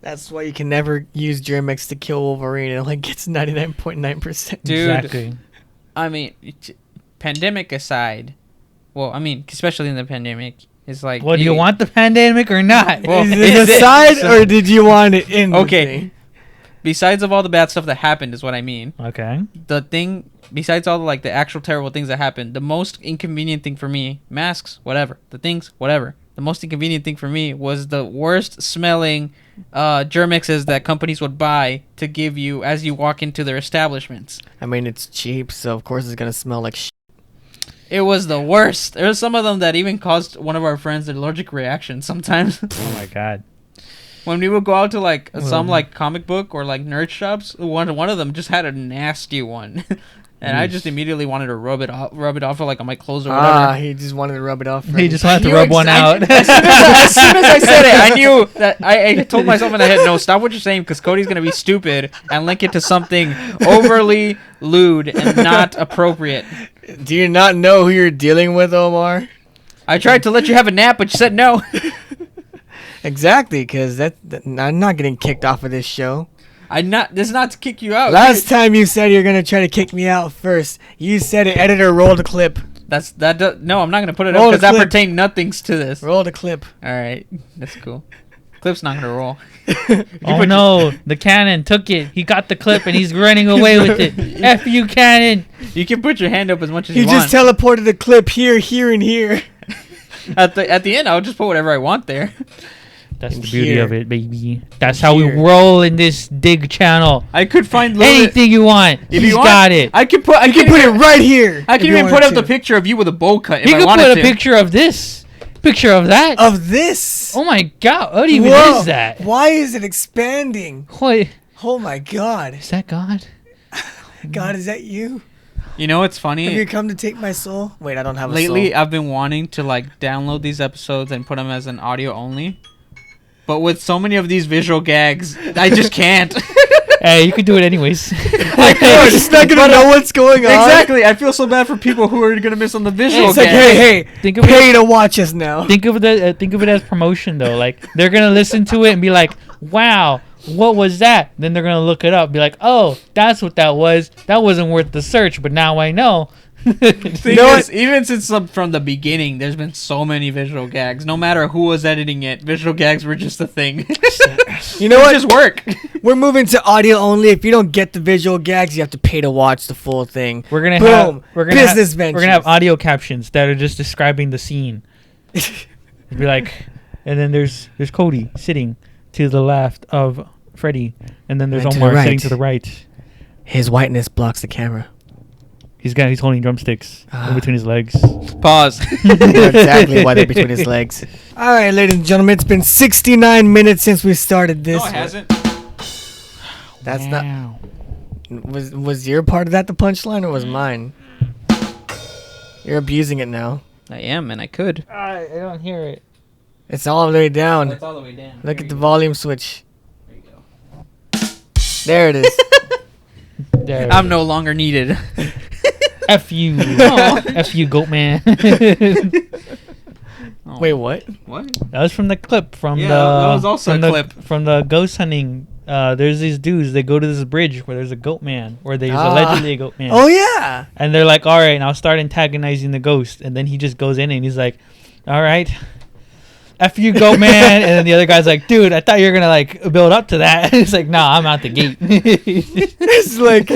That's why you can never use Germex to kill Wolverine. It only gets 99.9%. Dude, Exactly. I mean, pandemic aside, well, I mean, especially in the pandemic, it's like... Well, do you want the pandemic or not? Well, Is it aside or did you want it in? Okay. The thing? Besides of all the bad stuff that happened is what I mean. Okay. The thing, besides all the, like, the actual terrible things that happened, the most inconvenient thing for me, masks, whatever, the things, whatever. The most inconvenient thing for me was the worst smelling Germexes that companies would buy to give you as you walk into their establishments. I mean, it's cheap, so of course it's going to smell like shit. It was the worst. There were some of them that even caused one of our friends an allergic reaction sometimes. Oh my god. When we would go out to like some like comic book or like nerd shops, one of them just had a nasty one. And I just immediately wanted to rub it off like on my clothes or whatever. He just wanted to rub it off. He just wanted to rub one out. As soon as I said it, I knew that I told myself in my head, no, stop what you're saying because Cody's going to be stupid and link it to something overly lewd and not appropriate. Do you not know who you're dealing with, Omar? I tried to let you have a nap, but you said no. Exactly, because I'm not getting kicked off of this show. This is not to kick you out. Last time you said you're going to try to kick me out first. You said it. Editor, roll the clip. No, I'm not going to put it Roll up the because that clip. pertained nothings to this. Roll the clip. All right, that's cool. Clip's not gonna roll. Oh no, the cannon took it. He got the clip and he's running away with it. F you, cannon. You can put your hand up as much as He you just want. teleported the clip here, and here. At the end, I'll just put whatever I want there. That's In the beauty here. of it, baby. That's how we Here. roll in this dig channel. I could find Anything you want, If he's you want, got it. I could put. I You can put it right here. I if can you even put wanted up the to. picture of you with a bowl cut. If He I could wanted put a to. picture of this, picture of that. Of this. Oh my god, what even Whoa. is that? Why is it expanding? What Oh my God. is that? God? God, is that you? You know what's Have you funny? come to take my soul? Wait, I don't have a Lately, soul. I've been wanting to like download these episodes and put them as an audio only. But with so many of these visual gags, I just can't. Hey, you could do it anyways. You're just not gonna know what's going on. Exactly. I feel so bad for people who are gonna miss on the visual It's like, gags. hey, Think of pay it. to watch us now. Think of it as promotion though. Like they're gonna listen to it and be like, "Wow, what was that?" Then they're gonna look it up, be like, "Oh, that's what that was. That wasn't worth the search, but now I know." Thing know is, even since from the beginning, there's been so many visual gags. No matter who was editing it, visual gags were just a thing. You know They what? just work. We're moving to audio only. If you don't get the visual gags, you have to pay to watch the full thing. We're gonna Boom. have Business We're ventures. gonna have audio captions that are just describing the scene. It'd be like, and then there's Cody sitting to the left of Freddy, and then there's And to the Omar right. sitting to the right. His whiteness blocks the camera. He's holding drumsticks in between his legs. Pause. That's exactly why they're between his legs. All right, ladies and gentlemen, it's been 69 minutes since we started this. No, it hasn't. That's Wow. not. Was your part of that the punchline or was mine? You're abusing it now. I am, and I could. I don't hear it. It's all the way down. all the way down. Look at the volume switch. There you go. There it is. There I'm no longer needed. F you. Aw. F you, goat man. Oh. Wait, what? What? That was from the clip from Yeah, the. that was also from a the, clip. from the ghost hunting. There's these dudes. They go to this bridge where there's a goat man, or there's Ah. allegedly a goat man. Oh, yeah. And they're like, all right, now start antagonizing the ghost. And then he just goes in and he's like, all right, F you, goat man. And then the other guy's like, dude, I thought you were going to like build up to that. It's like, nah, I'm out the gate. It's like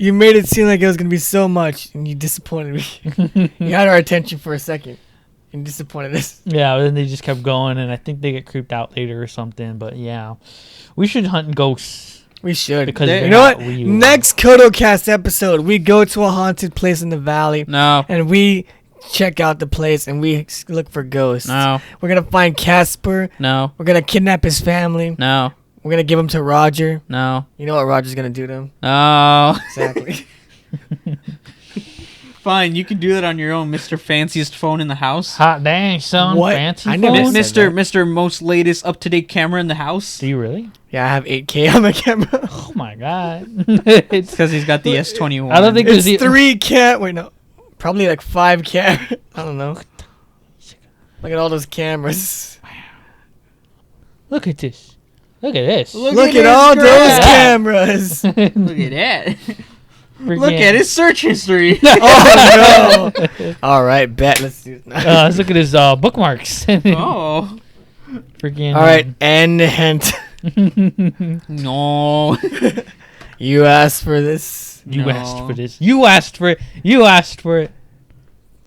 You made it seem like it was gonna be so much, and you disappointed me. You had our attention for a second, and disappointed us. Yeah, but then they just kept going, and I think they get creeped out later or something. But yeah, we should hunt ghosts. We should. Because you they're know what? not real. Next CodeO-cast episode, we go to a haunted place in the valley, No. and we check out the place, and we look for ghosts. No. We're gonna find Casper. No. We're gonna kidnap his family. No. We're gonna give him to Roger. No. You know what Roger's gonna do to him? No. Exactly. Fine, you can do that on your own, Mr. Fanciest phone in the house. Hot dang, son. What? Fancy I never phone? said Mr. Most latest up-to-date camera in the house. Do you really? Yeah, I have 8K on my camera. Oh my god. It's because he's got the S21. I don't think It's there's 3 cam. Wait, no. Probably like 5 cam. I don't know. Look at all those cameras. Look at this. Look at this. Look at all his those graph. cameras. Look at that. Freaking- Look at his search history. Oh no! All right, bet. Let's do. let's look at his bookmarks. Oh. Freaking. All right, and hint. No. You asked for this. You No. asked for this. You asked for it. You asked for it.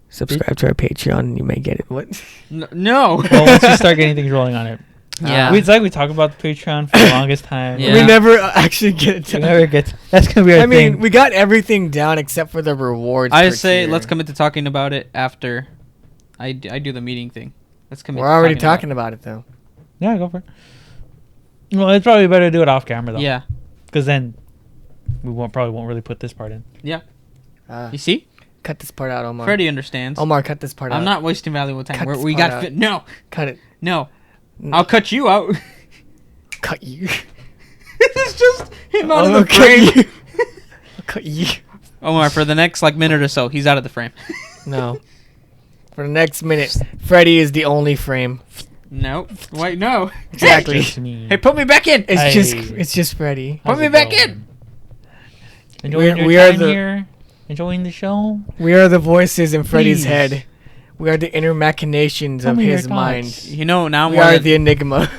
Subscribe to our Patreon, and you may get it. What? No. Well, once you start getting things rolling on it. Yeah. It's like we talk about the Patreon for the longest time. Yeah. We never actually get it We done. never get. That's gonna be our I mean, thing. we got everything down except for the rewards. I per say tier. let's commit to talking about it after I do the meeting thing. Let's commit. We're to already talking about it though. Yeah, go for it. Well, it's probably better to do it off camera though. Yeah. Because then we probably won't really put this part in. Yeah. Ah, You see, cut this part out, Omar. Freddie understands. Omar, cut this part out. I'm not wasting valuable time. Cut this We part got out. no, Cut it. no. I'll cut you out. Cut you. It's just him out I'll of the cut frame. you. I'll cut you. Omar, for the next minute or so, he's out of the frame. No. For the next minute, Freddie is the only frame. No. Wait, no. Exactly. Just me. Hey, put me back in. It's just Freddie. Put How's me it back going? in. Enjoying your We are time the- here? Enjoying the show? We are the voices in Freddie's Please. head. We are the inner machinations Tell of me your his mind. thoughts. You know, now We more are than, the enigma.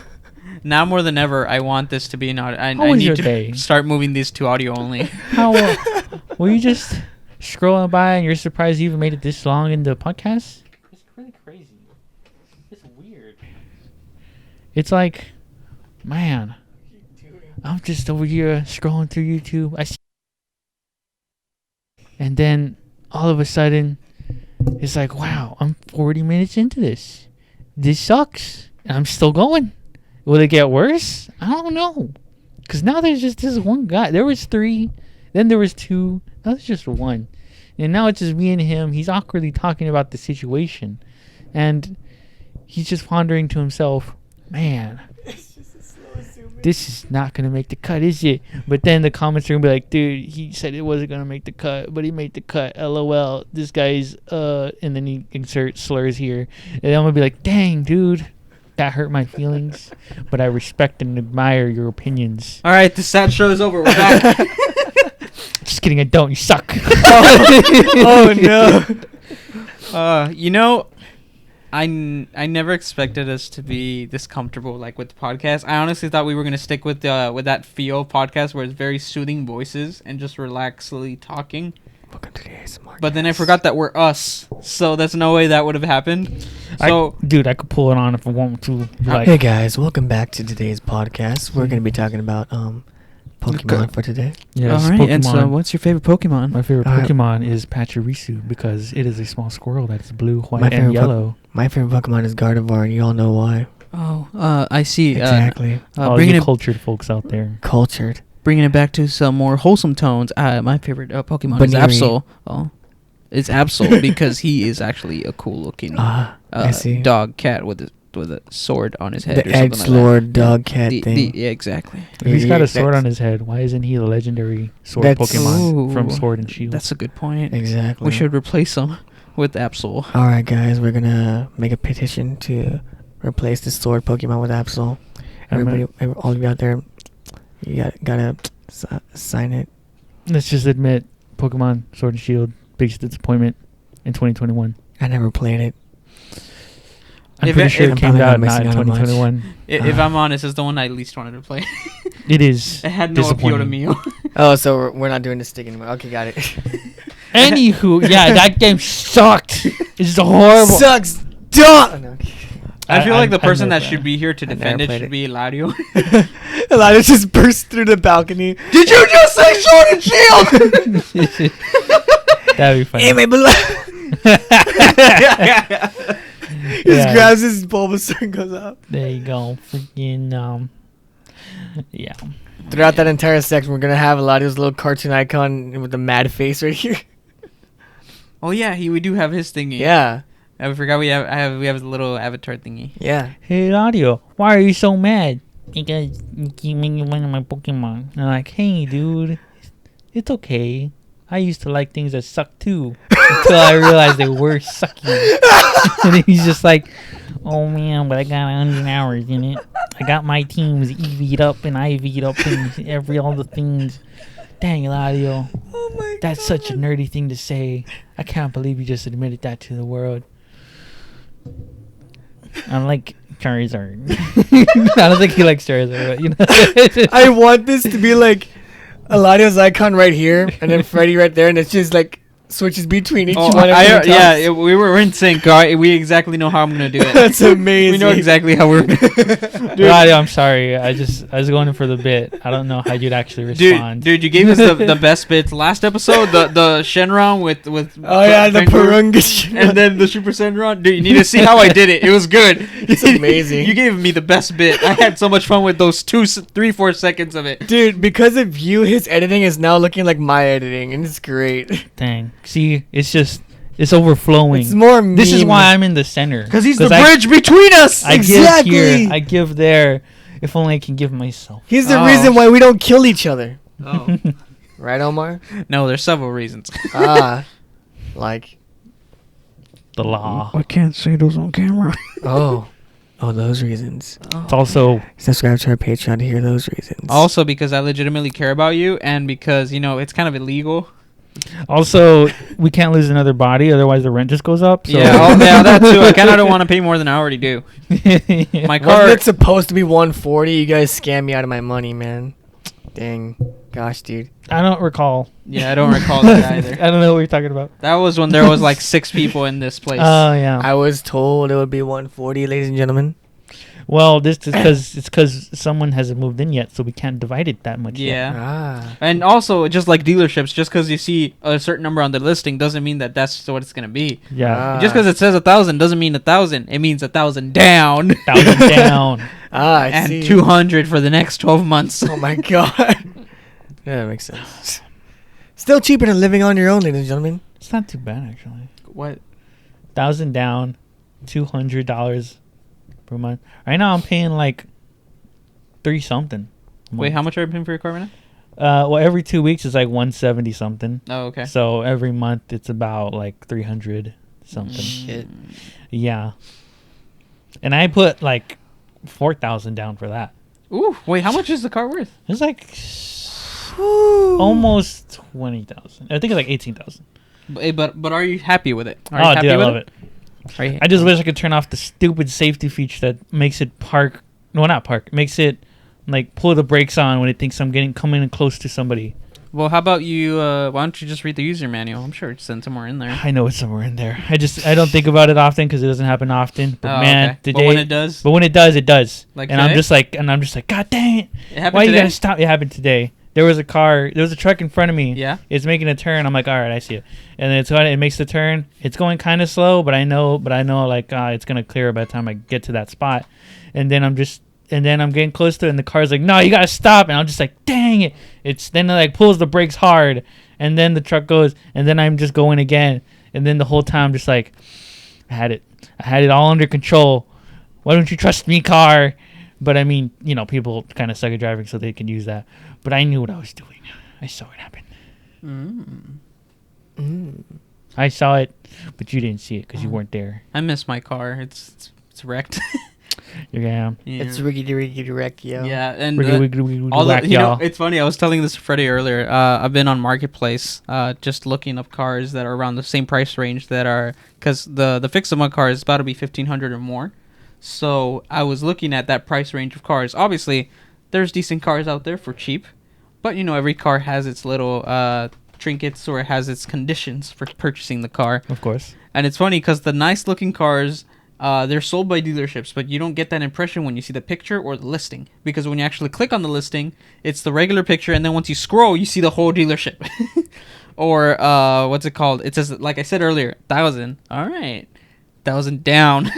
now more than ever, I want this to be an audio. I was your need to day? start moving these to audio only. How were you just scrolling by and you're surprised you even made it this long in the podcast? It's really crazy. It's weird. It's like, man, I'm just over here scrolling through YouTube. I see, and then all of a sudden, it's like, wow, I'm 40 minutes into this. This sucks. And I'm still going. Will it get worse? I don't know. Because now there's just this one guy. There was 3. Then there was 2. Now there's just 1. And now it's just me and him. He's awkwardly talking about the situation. And he's just pondering to himself, man, this is not going to make the cut, is it? But then the comments are going to be like, dude, he said it wasn't going to make the cut, but he made the cut. LOL. This guy's, and then he inserts slurs here. And I'm going to be like, dang, dude, that hurt my feelings. But I respect and admire your opinions. All right, the sad show is over. We're back. Just kidding, I don't. You suck. Oh no. You know, I never expected us to be this comfortable like with the podcast. I honestly thought we were gonna stick with that feel podcast where it's very soothing voices and just relaxedly talking. Welcome to the ASMR. But then I forgot that we're us, so there's no way that would have happened. So Dude, I could pull it on if I want to. Like, Hey guys, welcome back to today's podcast. We're going to be talking about Pokemon for today. yes, all right, Pokemon. and so what's your favorite Pokemon? My favorite Alright. Pokemon is Pachirisu because it is a small squirrel that is blue, white, My and favorite yellow. My favorite Pokemon is Gardevoir, and you all know why. Oh, I see. Exactly. All Bringing you it cultured folks out there. Cultured. bringing it back to some more wholesome tones. My favorite Pokemon is Baneri. Absol. Oh, it's Absol because he is actually a cool looking I see. dog cat with a sword on his head. The or something like edgelord that. dog cat thing. Yeah, exactly. If he's got a sword that's- on his head, why isn't he the legendary sword That's- Pokemon from Ooh, Sword and Shield? That's a good point. Exactly. We should replace him with Absol. All right, guys, we're gonna make a petition to replace the sword Pokemon with Absol. Everybody, all of you out there, you gotta sign it. Let's just admit, Pokemon Sword and Shield, biggest disappointment in 2021. I never played it. I'm If pretty it- sure if- it I'm came probably not out not missing in out on much. 2021. If I'm honest, it's the one I least wanted to play. It is It had no appeal to disappointing. me. Oh, so we're not doing this stick anymore. Okay, got it. Anywho, yeah, that game sucked. It's horrible. Sucks. Dog. Oh, no, okay. I feel like the person that never should be here to I've defend never it played should it. be Eladio. Elijah just burst through the balcony. Did you just say sword and shield? That'd be funny. Hey, my beloved. Just Yeah. grabs his Bulbasaur and goes up. There you go. Freaking yeah. Throughout that entire section, we're gonna have Eladio's little cartoon icon with the mad face right here. Oh yeah, we do have his thingy. Yeah, I forgot we have his little avatar thingy. yeah. Hey, Audio, why are you so mad? Because you keep making fun of my Pokemon. And I'm like, hey, dude, it's okay. I used to like things that suck too. Until I realized they were sucky. And then he's just like, oh man, but I got 100 hours in it. I got my teams EV'd up and IV'd up and all the things. Dang, Eladio. Oh my That's such a nerdy thing to say. I can't believe you just admitted that to the world. I like Charizard. I don't think he likes Charizard, but you know. I want this to be like Eladio's icon right here, and then Freddy right there, and it's just like switches between each Oh, one. we were in sync. We exactly know how I'm gonna do it. That's amazing. We know exactly how we're. Eladio, I'm sorry. I was going for the bit. I don't know how you'd actually respond. Dude, you gave us the best bits last episode. The Shenron with Oh yeah, the Penguin, Purunga. and then the Super Shenron. Dude, you need to see how I did it. It was good. It's amazing. You gave me the best bit. I had so much fun with those 4 seconds of it. Dude, because of you, his editing is now looking like my editing, and it's great. Dang. See, it's overflowing. It's more This is meme. why I'm in the center. Because he's the I- bridge between us. I Exactly. give here. I give there. If only I can give myself. He's the Oh. reason why we don't kill each other. Oh. Right, Omar? No, there's several reasons. Like, The law. I can't say those on camera. oh, those reasons. It's also Subscribe to our Patreon to hear those reasons. Also, because I legitimately care about you, and because it's kind of illegal. we can't lose another body, otherwise the rent just goes up. So. Yeah, that too. I kind of don't want to pay more than I already do. My car. Wasn't it supposed to be 140? You guys scammed me out of my money, man. Dang. Gosh, dude. I don't recall. Yeah, I don't recall that either. I don't know what you're talking about. That was when there was like 6 people in this place. Oh yeah. I was told it would be 140, ladies and gentlemen. Well, this is because someone hasn't moved in yet, so we can't divide it that much. Yet. Yeah. Ah. And also, just like dealerships, just because you see a certain number on the listing doesn't mean that that's what it's going to be. Yeah. Just because it says 1,000 doesn't mean 1,000. It means 1,000 down. 1,000 down. I And see. 200 for the next 12 months. Oh my god. Yeah, that makes sense. Still cheaper than living on your own, ladies and gentlemen. It's not too bad actually. What? 1,000 down, $200 per month. Right now I'm paying like 3 something. Wait, how much are you paying for your car right Well, every 2 weeks is like 170 something. now? Oh, okay. So every month it's about like 300 something. Shit. Yeah. And I put like 4,000 down for that. Ooh, wait, how much is the car worth? It's like almost 20,000. I think it's like 18,000. But are you happy with it? Are Oh, you happy dude, I with love it. Are you- I just wish I could turn off the stupid safety feature that makes it park. No, not park. Makes it like pull the brakes on when it thinks I'm coming in close to somebody. Well, how about you? Why don't you just read the user manual? I'm sure it's somewhere in there. I know it's somewhere in there. I don't think about it often because it doesn't happen often. But Oh, man, okay. today, But when it does, but when it does, it does. Like and I'm today? just like, God dang it! it happened Why you today. gotta stop? It happened today. There was a truck in front of me. Yeah. It's making a turn. I'm like, all right, I see it. And then it makes the turn. It's going kind of slow, but I know like it's gonna clear by the time I get to that spot. And then I'm getting close to it, and the car's like, no, you gotta stop. And I'm just like, dang it! Then it like pulls the brakes hard, and then the truck goes, and then I'm just going again, and then the whole time just like, I had it all under control. Why don't you trust me, car? But I mean, people kind of suck at driving, so they can use that. But I knew what I was doing. I saw it happen. I saw it, but you didn't see it because you weren't there. I miss my car. It's wrecked. Yeah. Yeah. It's riggedy wreck, yo. Yeah, and All it's funny. I was telling this to Freddie earlier. I've been on Marketplace, just looking up cars that are around the same price range because the Fix-A-Ma car is about to be 1,500 or more. So I was looking at that price range of cars. Obviously, there's decent cars out there for cheap, But every car has its little trinkets, or it has its conditions for purchasing the car. Of course. And it's funny because the nice looking cars, they're sold by dealerships, but you don't get that impression when you see the picture or the listing, because when you actually click on the listing, it's the regular picture, and then once you scroll, you see the whole dealership. Or what's it called? It says, like I said earlier, 1,000. All right, 1,000 down.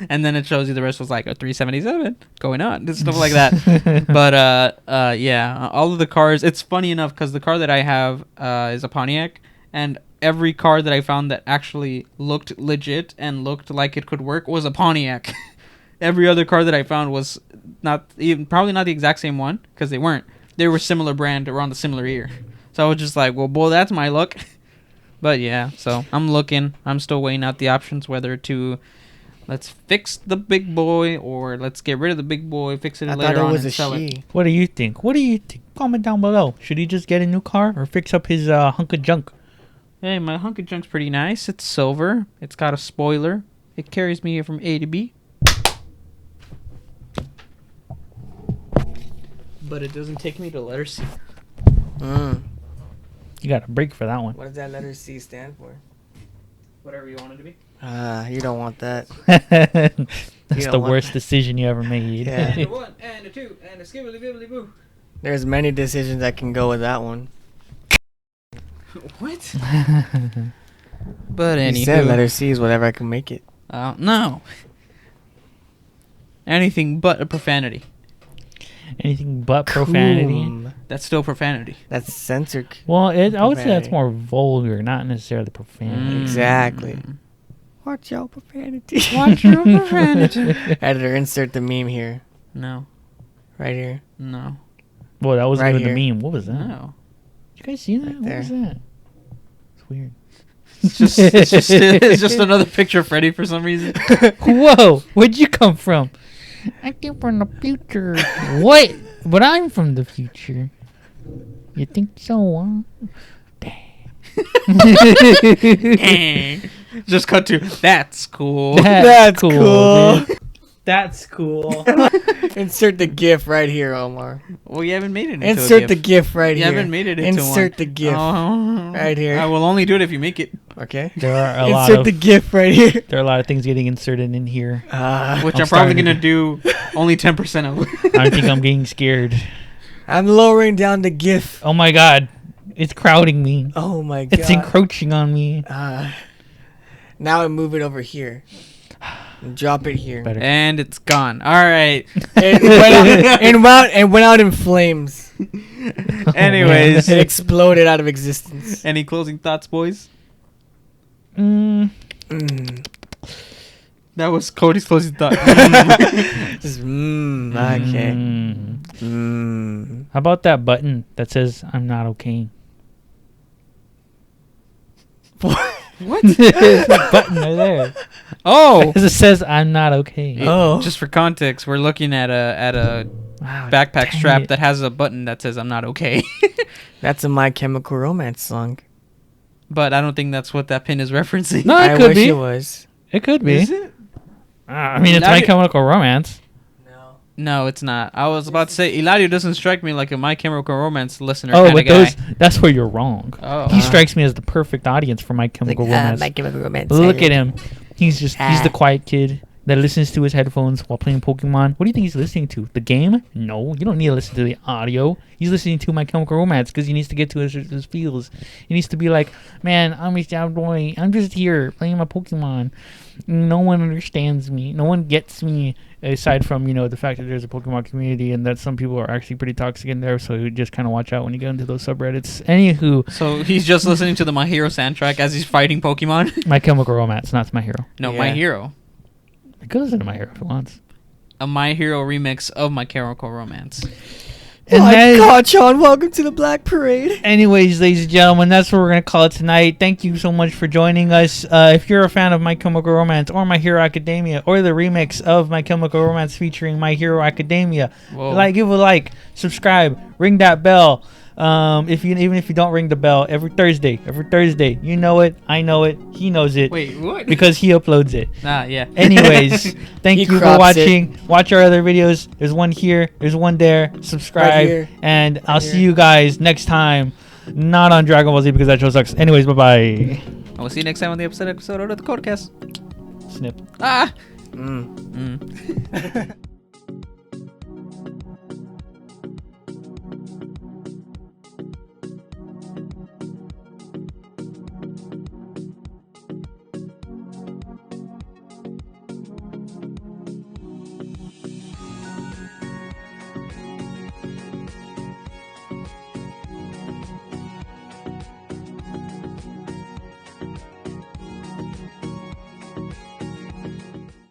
And then it shows you the rest was like a 377 going on and stuff like that. But yeah, all of the cars. It's funny enough because the car that I have is a Pontiac, and every car that I found that actually looked legit and looked like it could work was a Pontiac. Every other car that I found was probably not the exact same one, because they weren't. They were similar brand, around the similar year. So I was just like, well, boy, that's my luck. But yeah, so I'm looking. I'm still weighing out the options, whether to let's fix the big boy or let's get rid of the big boy, fix it later on and sell it. What do you think? Comment down below. Should he just get a new car or fix up his hunk of junk? Hey, my hunk of junk's pretty nice. It's silver. It's got a spoiler. It carries me from A to B. But it doesn't take me to letter C. You got a break for that one. What does that letter C stand for? Whatever you want it to be. You don't want that. That's the worst decision you ever made. Yeah. And a 1, and a 2, and a skibbly bibbly boo. There's many decisions that can go with that one. What? But You said anywho. letter C is whatever I can make it. No. Anything but a profanity. Anything but profanity. Coom. That's still profanity. That's censored. Well, I would say that's Profanity. more vulgar, not necessarily profanity. Exactly. Watch out, profanity. Watch your profanity. Editor, insert the meme here. No. Right here. No. Well, that wasn't Right even the here. meme. What was that? No. Did you guys see that? Right What there. was that? It's weird. It's just another picture of Freddy for some reason. Whoa! Where'd you come from? I came from the future. What? But I'm from the future. You think so, huh? Just cut to, that's cool. That's cool. dude. That's cool. Insert the GIF right here, Omar. Well, you haven't made it into Insert a the GIF. GIF right You here. haven't made it into Insert one. the GIF Oh. right here. I will only do it if you make it. Okay. There are a lot Insert of the GIF right here. there are a lot of things getting inserted in here. Which I'm I'm probably starting going to to- do only 10% of. I think I'm getting scared. I'm lowering down the GIF. Oh my god, it's crowding me. Oh my god. It's encroaching on me. Now I move it over here. And drop it here. Better. And it's gone. All right. It went out in flames. Anyways, It exploded out of existence. any closing thoughts, boys? Mm, That was Cody's closing thought. Just okay. How about that button that says "I'm not okay"? What? That button right there. Oh. It says "I'm not okay." Oh. Just for context, we're looking at a Wow, backpack dang strap it. that has a button that says I'm not okay. That's a My Chemical Romance song. But I don't think that's what that pin is referencing. No, it I could wish be. it was. It could be. Is it? I mean, it's Not My it- Chemical Romance. No. No, it's not. I was about to say Eladio doesn't strike me like a My Chemical Romance listener Oh, kind but of guy. that's where you're wrong. Oh. He strikes me as the perfect audience for My Chemical Romance. My Chemical Romance. Look at him. He's the Ah. quiet kid that listens to his headphones while playing Pokemon. What do you think he's listening to? The game? No, you don't need to listen to the audio. He's listening to My Chemical Romance because he needs to get to his feels. He needs to be like, man, I'm just here playing my Pokemon. No one understands me. No one gets me. Aside from, the fact that there's a Pokemon community and that some people are actually pretty toxic in there, so you just kind of watch out when you get into those subreddits. Anywho, So he's just listening to the My Hero soundtrack as he's fighting Pokemon? My Chemical Romance, not My Hero. No, Yeah. My Hero. I could listen to My Hero if it wants. A My Hero remix of My Chemical Romance. And that is- God, Sean, welcome to the Black Parade. Anyways, ladies and gentlemen, that's what we're going to call it tonight. Thank you so much for joining us. If you're a fan of My Chemical Romance or My Hero Academia or the remix of My Chemical Romance featuring My Hero Academia, Whoa. give a like, subscribe, ring that bell. If you even if you don't ring the bell, every Thursday, you know it, I know it, he knows it. Wait, what? Because he uploads it. Yeah. Anyways, thank He you for crops watching. Watch our other videos. There's one here, there's one there. Subscribe, Right here. and I'll see here. you guys next time. Not on Dragon Ball Z because that show sucks. Anyways, bye bye. I will see you next time on the episode of the CodeO-cast. Snip. Ah. Mm. Mm.